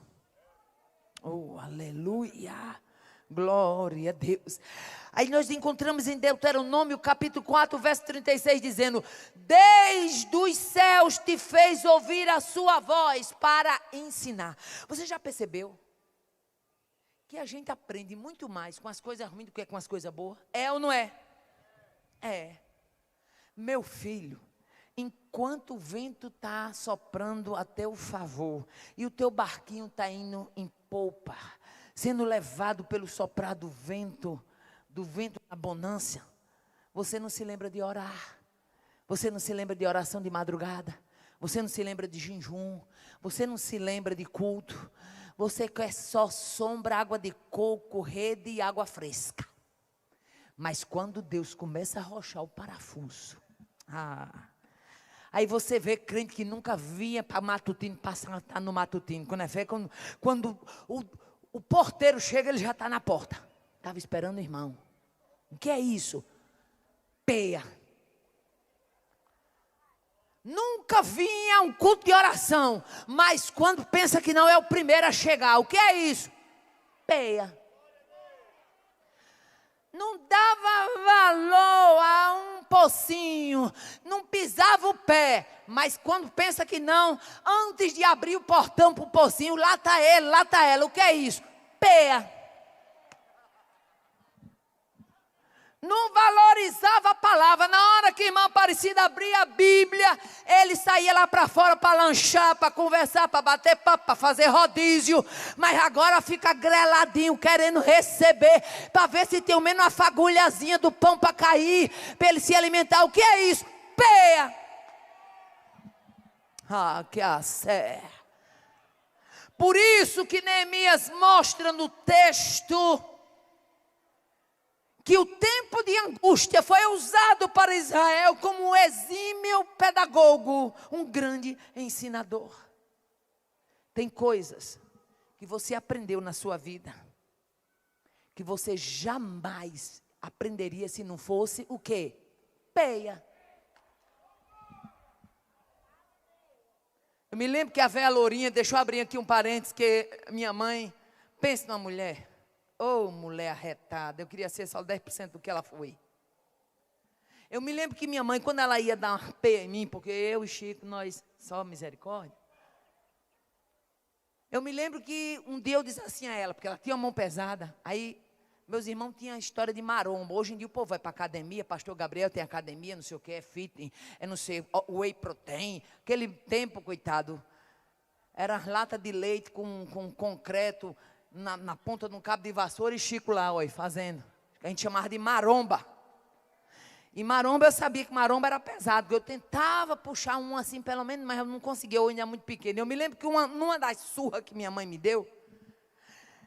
Oh, aleluia! Glória a Deus. Aí nós encontramos em Deuteronômio capítulo 4, verso 36, dizendo: desde os céus te fez ouvir a sua voz para ensinar. Você já percebeu que a gente aprende muito mais com as coisas ruins do que com as coisas boas? É ou não é? É. Meu filho, enquanto o vento está soprando a teu favor e o teu barquinho está indo em polpa, sendo levado pelo soprar do vento da bonança, você não se lembra de orar, você não se lembra de oração de madrugada, você não se lembra de jejum, você não se lembra de culto, você quer só sombra, água de coco, rede e água fresca. Mas quando Deus começa a arrochar o parafuso, aí você vê crente que nunca vinha para matutino, passar no matutino, quando o porteiro chega, ele já está na porta. Estava esperando o irmão. O que é isso? Peia. Nunca vinha um culto de oração, mas quando pensa que não é o primeiro a chegar, o que é isso? Peia. Não dava valor a um pocinho, não pisava o pé, mas quando pensa que não, antes de abrir o portão para o pocinho, lá está ele, lá está ela. O que é isso? Peia. Não valorizava a palavra. Na hora que a irmã Aparecida abria a Bíblia, ele saía lá para fora para lanchar, para conversar, para bater papo, para fazer rodízio. Mas agora fica greladinho, querendo receber, para ver se tem ao menos uma fagulhazinha do pão para cair, para ele se alimentar. O que é isso? Peia. Que acé. Por isso que Neemias mostra no texto que o tempo de angústia foi usado para Israel como um exímio pedagogo, um grande ensinador. Tem coisas que você aprendeu na sua vida, que você jamais aprenderia se não fosse o quê? Peia. Eu me lembro que a velha Lourinha, deixa eu abrir aqui um parênteses, que minha mãe, pensa numa mulher. Oh, mulher arretada, eu queria ser só 10% do que ela foi. Eu me lembro que minha mãe, quando ela ia dar uma peia em mim, porque eu e Chico, nós, só misericórdia. Eu me lembro que um dia eu disse assim a ela, porque ela tinha uma mão pesada. Aí, meus irmãos tinham a história de maromba. Hoje em dia o povo vai para academia, pastor Gabriel tem academia, não sei o que, é fitness, é não sei, whey protein. Aquele tempo, coitado, era lata de leite com concreto, na ponta de um cabo de vassoura e Chico lá, olha, fazendo. A gente chamava de maromba. E maromba, eu sabia que maromba era pesado, porque eu tentava puxar um assim, pelo menos, mas eu não conseguia, eu ainda era muito pequeno. Eu me lembro que numa das surras que minha mãe me deu,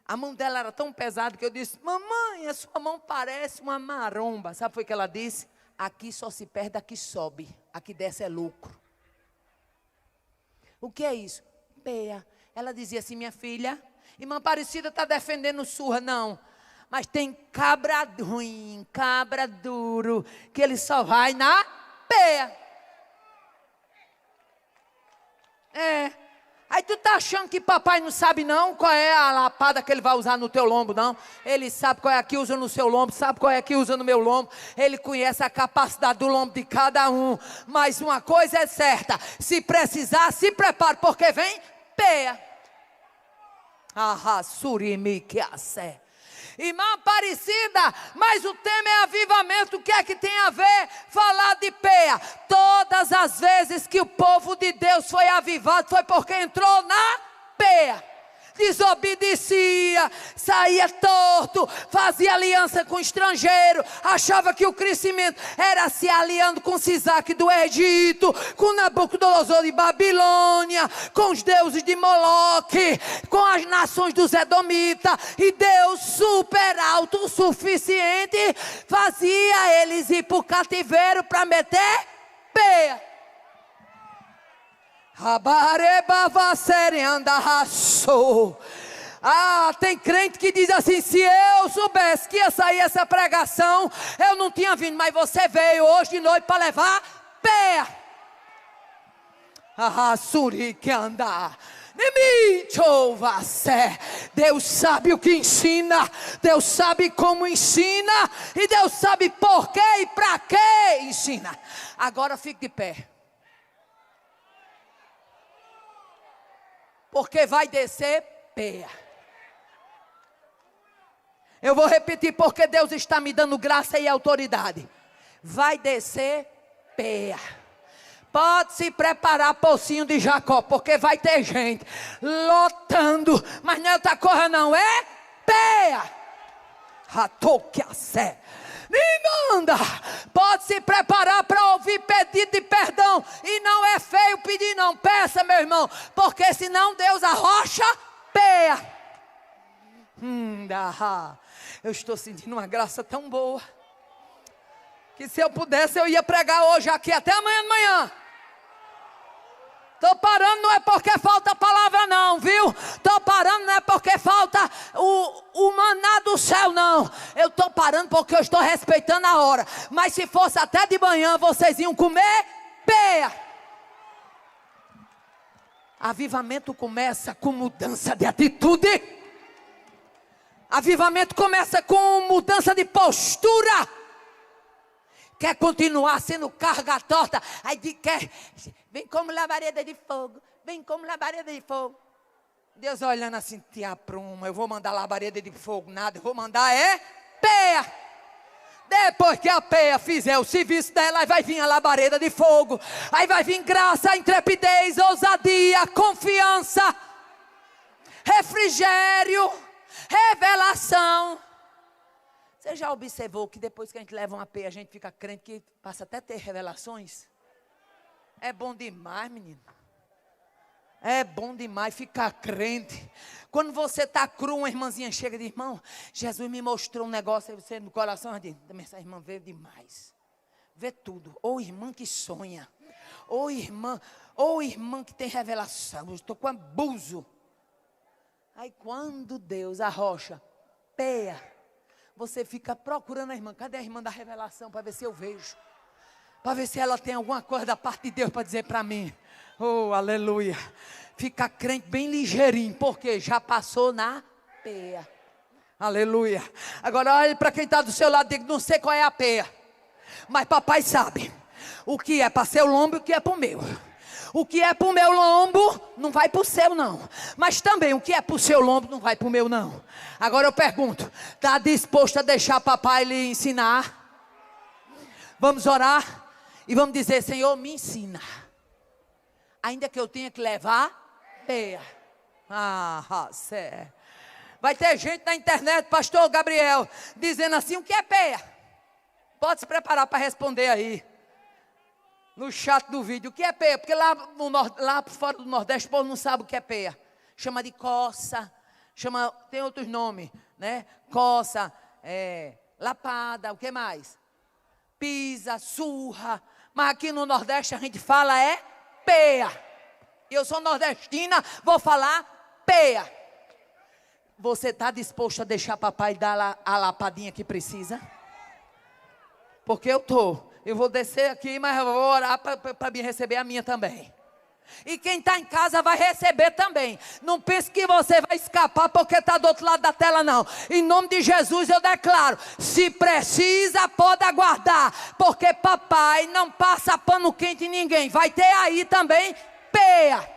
a mão dela era tão pesada que eu disse: mamãe, a sua mão parece uma maromba. Sabe o que foi que ela disse? Aqui só se perde, aqui sobe, aqui desce é lucro. O que é isso? Peia. Ela dizia assim: minha filha, irmã Aparecida está defendendo surra. Não, mas tem cabra ruim, cabra duro, que ele só vai na peia. Aí tu tá achando que papai não sabe não qual é a lapada que ele vai usar no teu lombo, não? Ele sabe qual é a que usa no seu lombo, sabe qual é a que usa no meu lombo. Ele conhece a capacidade do lombo de cada um. Mas uma coisa é certa, se precisar, se prepare, porque vem peia. Irmã Aparecida, mas o tema é avivamento. O que é que tem a ver falar de peia? Todas as vezes que o povo de Deus foi avivado, foi porque entrou na peia. Desobedecia, saía torto, fazia aliança com o estrangeiro, achava que o crescimento era se aliando com Sisaque do Egito, com Nabucodonosor de Babilônia, com os deuses de Moloque, com as nações dos Edomitas, e Deus super autossuficiente fazia eles ir para o cativeiro para meter peia. Tem crente que diz assim: se eu soubesse que ia sair essa pregação, eu não tinha vindo, mas você veio hoje de noite para levar peia. Deus sabe o que ensina, Deus sabe como ensina, e Deus sabe por quê e para que ensina. Agora fique de pé, porque vai descer peia. Eu vou repetir, porque Deus está me dando graça e autoridade. Vai descer peia. Pode se preparar, pocinho de Jacó, porque vai ter gente lotando, mas não é outra coisa não, é peia. Me manda. Pode se preparar para ouvir pedido de perdão, e não é feio pedir não, peça, meu irmão, porque senão Deus arrocha peia. Eu estou sentindo uma graça tão boa, que se eu pudesse eu ia pregar hoje aqui até amanhã de manhã. Estou parando, não é porque falta palavra não, viu? Estou parando, não é porque falta o maná do céu, não. Eu estou parando porque eu estou respeitando a hora. Mas se fosse até de manhã, vocês iam comer peia. Avivamento começa com mudança de atitude. Avivamento começa com mudança de postura. Quer continuar sendo carga torta, aí quer, vem como labareda de fogo, vem como labareda de fogo. Deus olhando assim, tia Pruma, eu vou mandar labareda de fogo, nada, eu vou mandar peia. Depois que a peia fizer o serviço dela, aí vai vir a labareda de fogo, aí vai vir graça, intrepidez, ousadia, confiança, refrigério, revelação. Você já observou que depois que a gente leva uma peia, a gente fica crente, que passa até a ter revelações? É bom demais, menino. É bom demais ficar crente. Quando você está cru, uma irmãzinha chega e diz: irmão, Jesus me mostrou um negócio, aí você no coração diz: essa irmã veio demais. Vê tudo. Ou irmã que sonha, ou irmã que tem revelação. Eu estou com abuso. Aí quando Deus arrocha peia, você fica procurando a irmã. Cadê a irmã da revelação? Para ver se eu vejo. Para ver se ela tem alguma coisa da parte de Deus para dizer para mim. Oh, aleluia. Fica crente bem ligeirinho, porque já passou na peia. Aleluia. Agora olhe para quem está do seu lado e diga: não sei qual é a peia, mas papai sabe o que é para seu lombo e o que é para o meu. O que é para o meu lombo não vai para o seu não, mas também o que é para o seu lombo não vai para o meu não. Agora eu pergunto: está disposto a deixar papai lhe ensinar? Vamos orar e vamos dizer: Senhor, me ensina, ainda que eu tenha que levar peia. Vai ter gente na internet, pastor Gabriel, dizendo assim: o que é peia? Pode se preparar para responder aí no chat do vídeo. O que é peia? Porque lá fora do Nordeste o povo não sabe o que é peia. Chama de coça, tem outros nomes, né? Coça, lapada, o que mais? Pisa, surra. Mas aqui no Nordeste a gente fala peia. Eu sou nordestina, vou falar peia. Você está disposto a deixar papai dar a lapadinha que precisa? Porque eu estou. Eu vou descer aqui, mas eu vou orar para me receber a minha também. E quem está em casa vai receber também. Não pense que você vai escapar porque está do outro lado da tela, não. Em nome de Jesus eu declaro: se precisa, pode aguardar, porque papai não passa pano quente em ninguém. Vai ter aí também peia.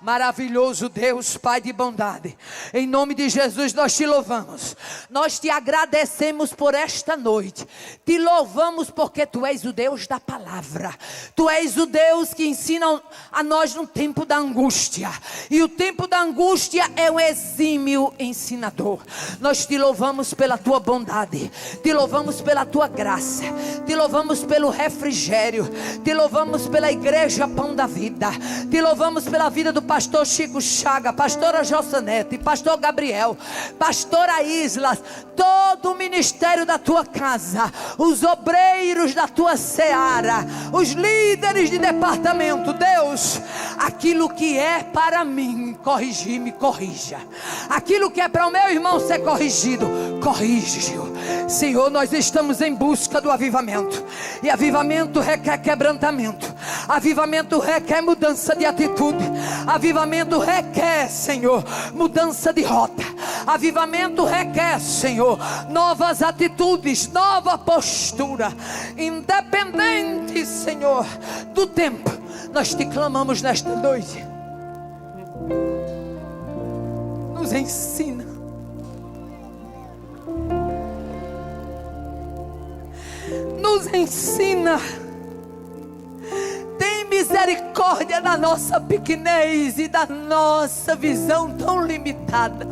Maravilhoso Deus, Pai de bondade, em nome de Jesus nós te louvamos, nós te agradecemos por esta noite, te louvamos porque tu és o Deus da palavra, tu és o Deus que ensina a nós no tempo da angústia, e o tempo da angústia é um exímio ensinador. Nós te louvamos pela tua bondade, te louvamos pela tua graça, te louvamos pelo refrigério, te louvamos pela igreja Pão da Vida, te louvamos pela vida do pastor Chico Chaga, pastora Jossanete, pastor Gabriel, pastora Islas, todo o ministério da tua casa, os obreiros da tua seara, os líderes de departamento. Deus, aquilo que é para mim corrigir, me corrija. Aquilo que é para o meu irmão ser corrigido, corrige-o. Senhor, nós estamos em busca do avivamento, e avivamento requer quebrantamento, avivamento requer mudança de atitude, avivamento requer, Senhor, mudança de rota, avivamento requer, Senhor, novas atitudes, nova postura, independente, Senhor, do tempo. Nós te clamamos nesta noite, nos ensina, nos ensina. Tem misericórdia da nossa pequenez e da nossa visão tão limitada.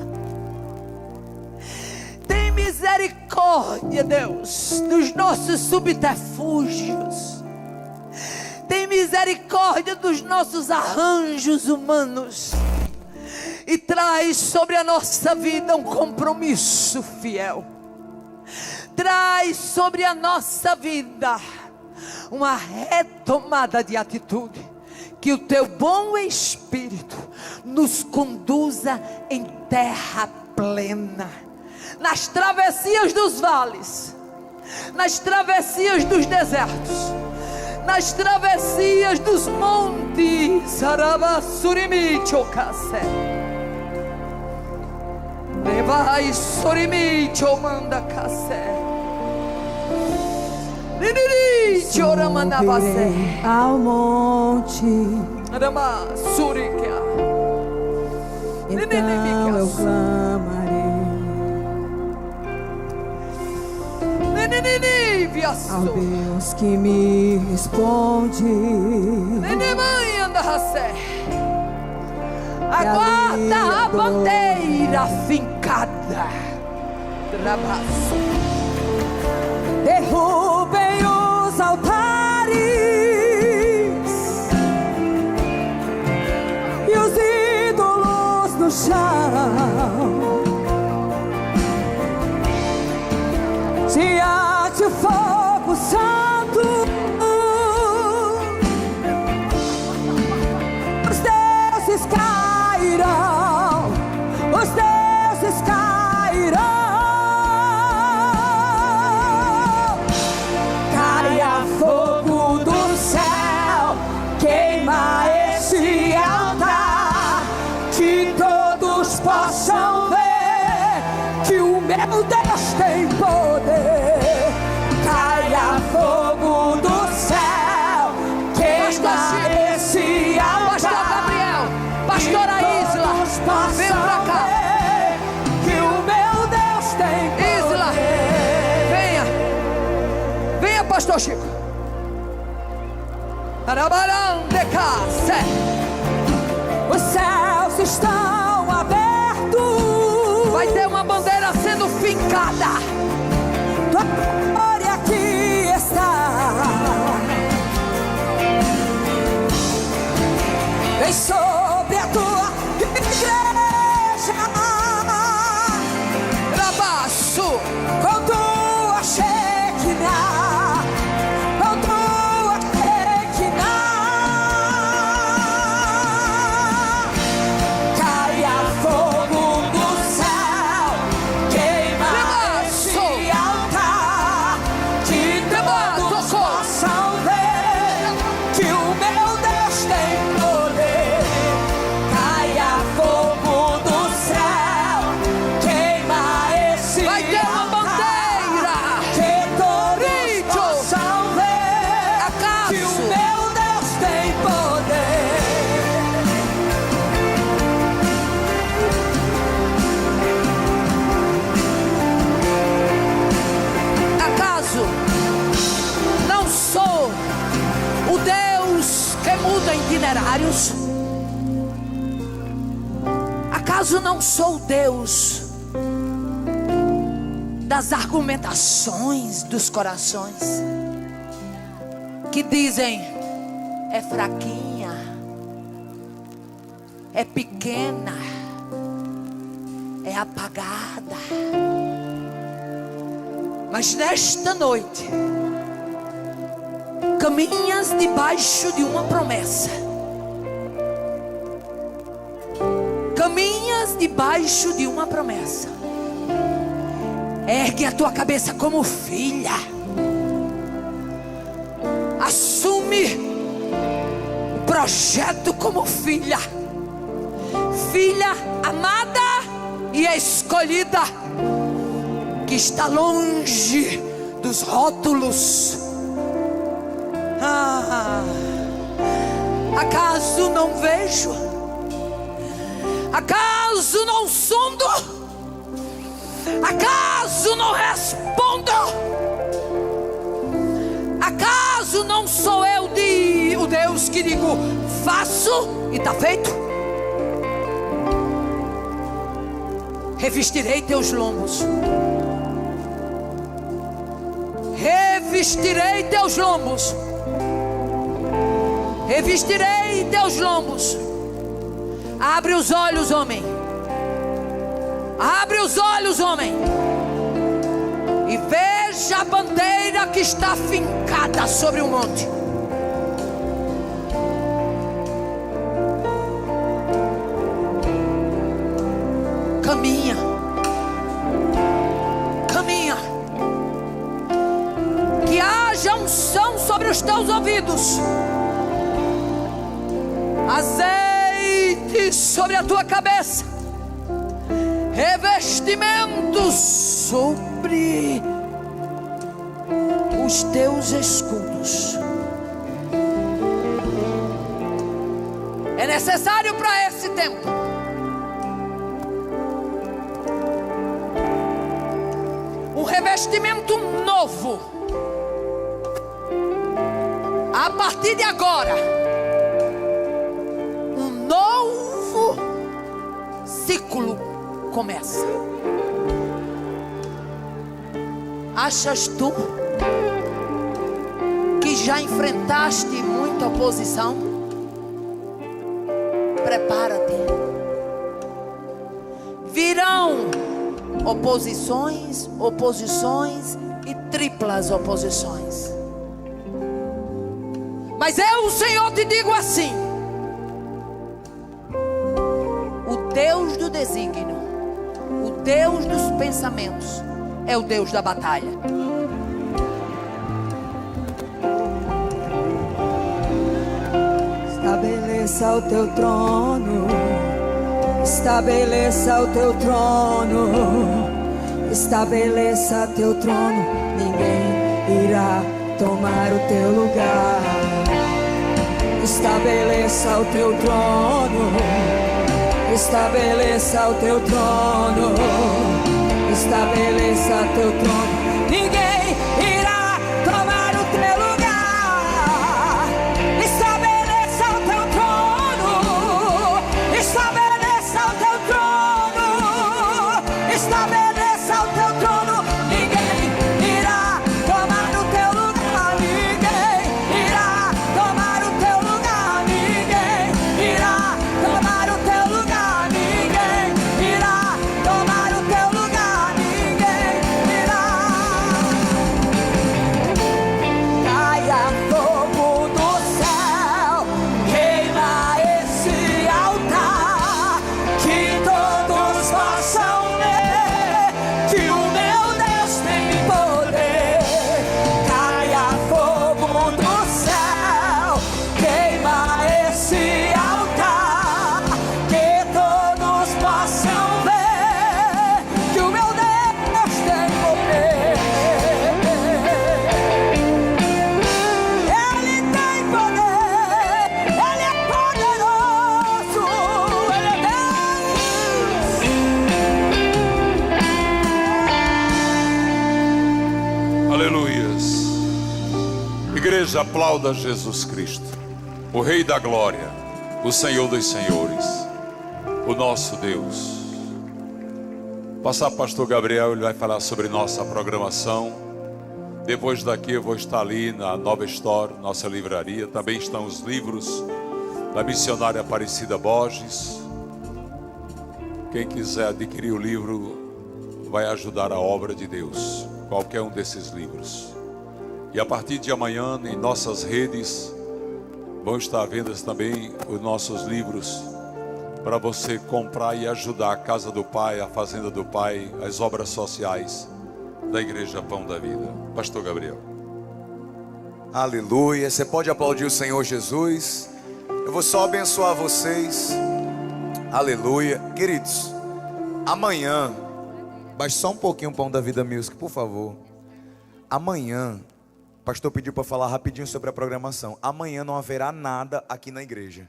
Tem misericórdia, Deus, dos nossos subterfúgios. Tem misericórdia dos nossos arranjos humanos. E traz sobre a nossa vida um compromisso fiel. Traz sobre a nossa vida uma retomada de atitude. Que o teu bom Espírito nos conduza em terra plena, nas travessias dos vales, nas travessias dos desertos, nas travessias dos montes. Arabassurimi chokase, levai surimi chomanda kase. Subirei ao monte, então eu clamarei ao Deus que me responde. Aguarda a bandeira fincada. Derrubem os altares e os ídolos no chão. Diante do fogo santo, os deuses cairão, os deuses cairão. Caia fogo do céu, queima esse altar, que todos possam ver que o meu Deus tem poder. Caia fogo do céu, queima esse altar. Pastor Gabriel, pastora Isla, vem pra cá. Que o meu Deus tem poder. Isla, venha. Venha, pastor Chico. Os céus estão abertos. Vai ter uma bandeira sendo fincada. Tua glória aqui está. Vem sobre a tua igreja, Rabaço, com tua Shekinah, com tua Shekinah. Caia fogo do céu, queima esse altar, que todos possam ver que o meu Deus tem poder. Deus? Acaso não sou o Deus das argumentações dos corações que dizem: é fraquinha, é pequena, é apagada? Mas nesta noite caminhas debaixo de uma promessa. Caminhas debaixo de uma promessa. Ergue a tua cabeça como filha. Assume o projeto como filha. Filha amada e escolhida, que está longe dos rótulos. Acaso não vejo? Acaso não sondo? Acaso não respondo? Acaso não sou eu o Deus que digo: faço e está feito? Revestirei teus lombos. Revestirei teus lombos. Revestirei teus lombos. Abre os olhos, homem. Abre os olhos, homem. E veja a bandeira que está fincada sobre o monte. Caminha. Caminha. Que haja unção sobre os teus ouvidos. Azeite sobre a tua cabeça. Revestimentos sobre os teus escudos. É necessário para esse tempo um revestimento novo. A partir de agora, um novo ciclo começa. Achas tu que já enfrentaste muita oposição? Prepara-te. Virão oposições, oposições e triplas oposições. Mas eu, o Senhor, te digo assim: o Deus do desígnio, o Deus dos pensamentos, é o Deus da batalha. Estabeleça o teu trono. Estabeleça o teu trono. Estabeleça teu trono. Ninguém irá tomar o teu lugar. Estabeleça o teu trono. Estabeleça o teu trono. Estabeleça teu trono. Ninguém irá tomar o teu lugar. Estabeleça o teu trono. Estabeleça o teu trono. Estabeleça o teu trono. Ninguém irá tomar o teu lugar. Ninguém irá tomar o teu lugar. Ninguém irá tomar o teu lugar. Ninguém irá tomar o teu lugar. Caia fogo do céu, queima esse altar, que todos possam ver que o meu Deus tem poder. Caia fogo do céu, queima esse altar, que todos possam ver que o meu Deus tem poder. Ele tem poder, Ele é poderoso, Ele é Deus. Aleluias. Igreja, aplauda Jesus Cristo, o Rei da Glória. o Senhor dos Senhores, o nosso Deus. Passar o pastor Gabriel, ele vai falar sobre nossa programação. Depois daqui eu vou estar ali na Nova Store, nossa livraria. Também estão os livros da missionária Aparecida Borges. Quem quiser adquirir o livro vai ajudar a obra de Deus, qualquer um desses livros. E a partir de amanhã, em nossas redes, vão estar à venda também os nossos livros, para você comprar e ajudar a Casa do Pai, a Fazenda do Pai, as obras sociais da Igreja Pão da Vida. Pastor Gabriel. Aleluia. Você pode aplaudir o Senhor Jesus. Eu vou só abençoar vocês. Aleluia. Queridos, amanhã, baixe só um pouquinho o Pão da Vida Music, por favor. Amanhã, o pastor pediu para falar rapidinho sobre a programação. Amanhã não haverá nada aqui na igreja.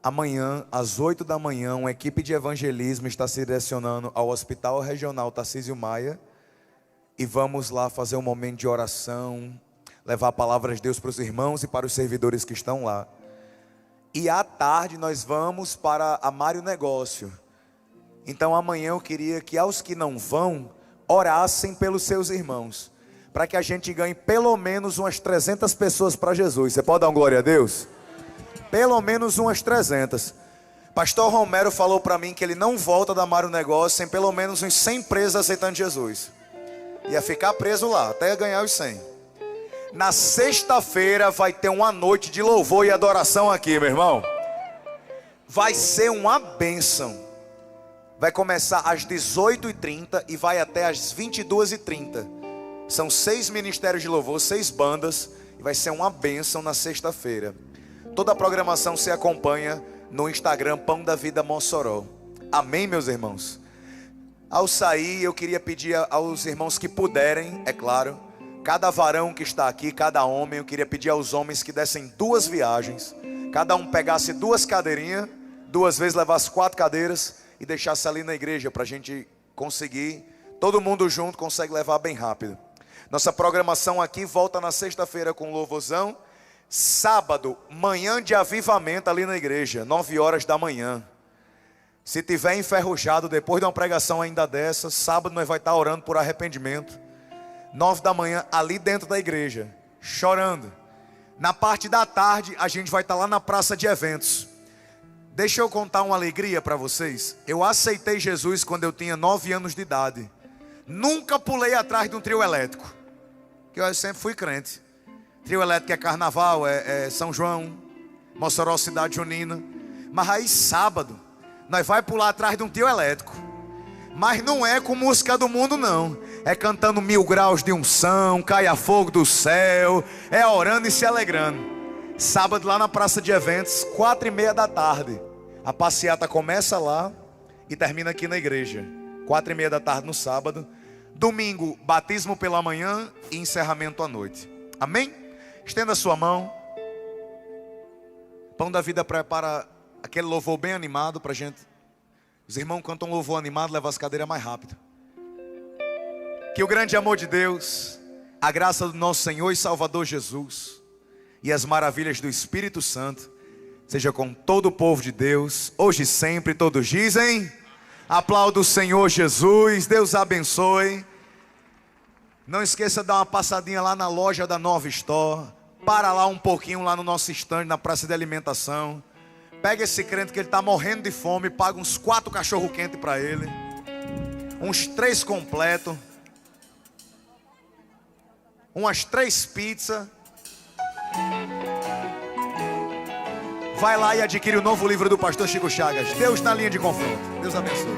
Amanhã, às 8 da manhã, uma equipe de evangelismo está se direcionando ao Hospital Regional Tarcísio Maia. E vamos lá fazer um momento de oração, levar a palavra de Deus para os irmãos e para os servidores que estão lá. E à tarde nós vamos para a Mário Negócio. Então amanhã eu queria que aos que não vão, orassem pelos seus irmãos, para que a gente ganhe pelo menos umas 300 pessoas para Jesus. Você pode dar uma glória a Deus? Pelo menos umas 300. Pastor Romero falou para mim que ele não volta da Mário Negócio sem pelo menos uns 100 presos aceitando Jesus. Ia ficar preso lá, até ganhar os 100. Na sexta-feira vai ter uma noite de louvor e adoração aqui, meu irmão. Vai ser uma bênção. Vai começar às 18h30 e vai até às 22h30. São 6 ministérios de louvor, 6 bandas. E vai ser uma bênção na sexta-feira. Toda a programação se acompanha no Instagram Pão da Vida Mossoró. Amém, meus irmãos? Ao sair, eu queria pedir aos irmãos que puderem, é claro, cada varão que está aqui, cada homem, eu queria pedir aos homens que dessem 2 viagens, cada um pegasse 2 cadeirinhas, 2 vezes levasse 4 cadeiras e deixasse ali na igreja para a gente conseguir, todo mundo junto consegue levar bem rápido. Nossa programação aqui volta na sexta-feira com louvorzão. Sábado, manhã de avivamento ali na igreja, 9 horas da manhã. Se tiver enferrujado depois de uma pregação ainda dessa, sábado nós vai estar orando por arrependimento. 9 da manhã ali dentro da igreja, chorando. Na parte da tarde a gente vai estar lá na praça de eventos. Deixa eu contar uma alegria para vocês. Eu aceitei Jesus quando eu tinha 9 anos de idade. Nunca pulei atrás de um trio elétrico, que eu sempre fui crente. Trio elétrico é carnaval, é São João, Mossoró cidade junina. Mas aí sábado nós vai pular atrás de um trio elétrico. Mas não é com música do mundo não. É cantando 1000 graus de unção, caia fogo do céu. É orando e se alegrando. Sábado lá na praça de eventos, 4h30 da tarde. A passeata começa lá e termina aqui na igreja. 4h30 da tarde no sábado. Domingo, batismo pela manhã e encerramento à noite. Amém? Estenda a sua mão. Pão da Vida prepara aquele louvor bem animado para a gente. Os irmãos cantam um louvor animado, levam as cadeiras mais rápido. Que o grande amor de Deus, a graça do nosso Senhor e Salvador Jesus e as maravilhas do Espírito Santo seja com todo o povo de Deus, hoje e sempre. Todos dizem: aplauda o Senhor Jesus. Deus abençoe. Não esqueça de dar uma passadinha lá na loja da Nova Store. Para lá um pouquinho lá no nosso stand, na praça de alimentação. Pega esse crente que ele está morrendo de fome, paga uns 4 cachorro quente para ele, uns 3 completos, umas 3 pizzas. Vai lá e adquire o novo livro do pastor Chico Chagas, Deus na linha de confronto. Deus abençoe.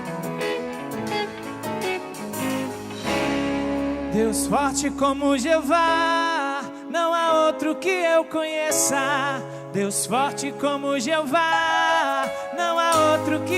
Deus forte como Jeová, não há outro que eu conheça. Deus forte como Jeová, não há outro que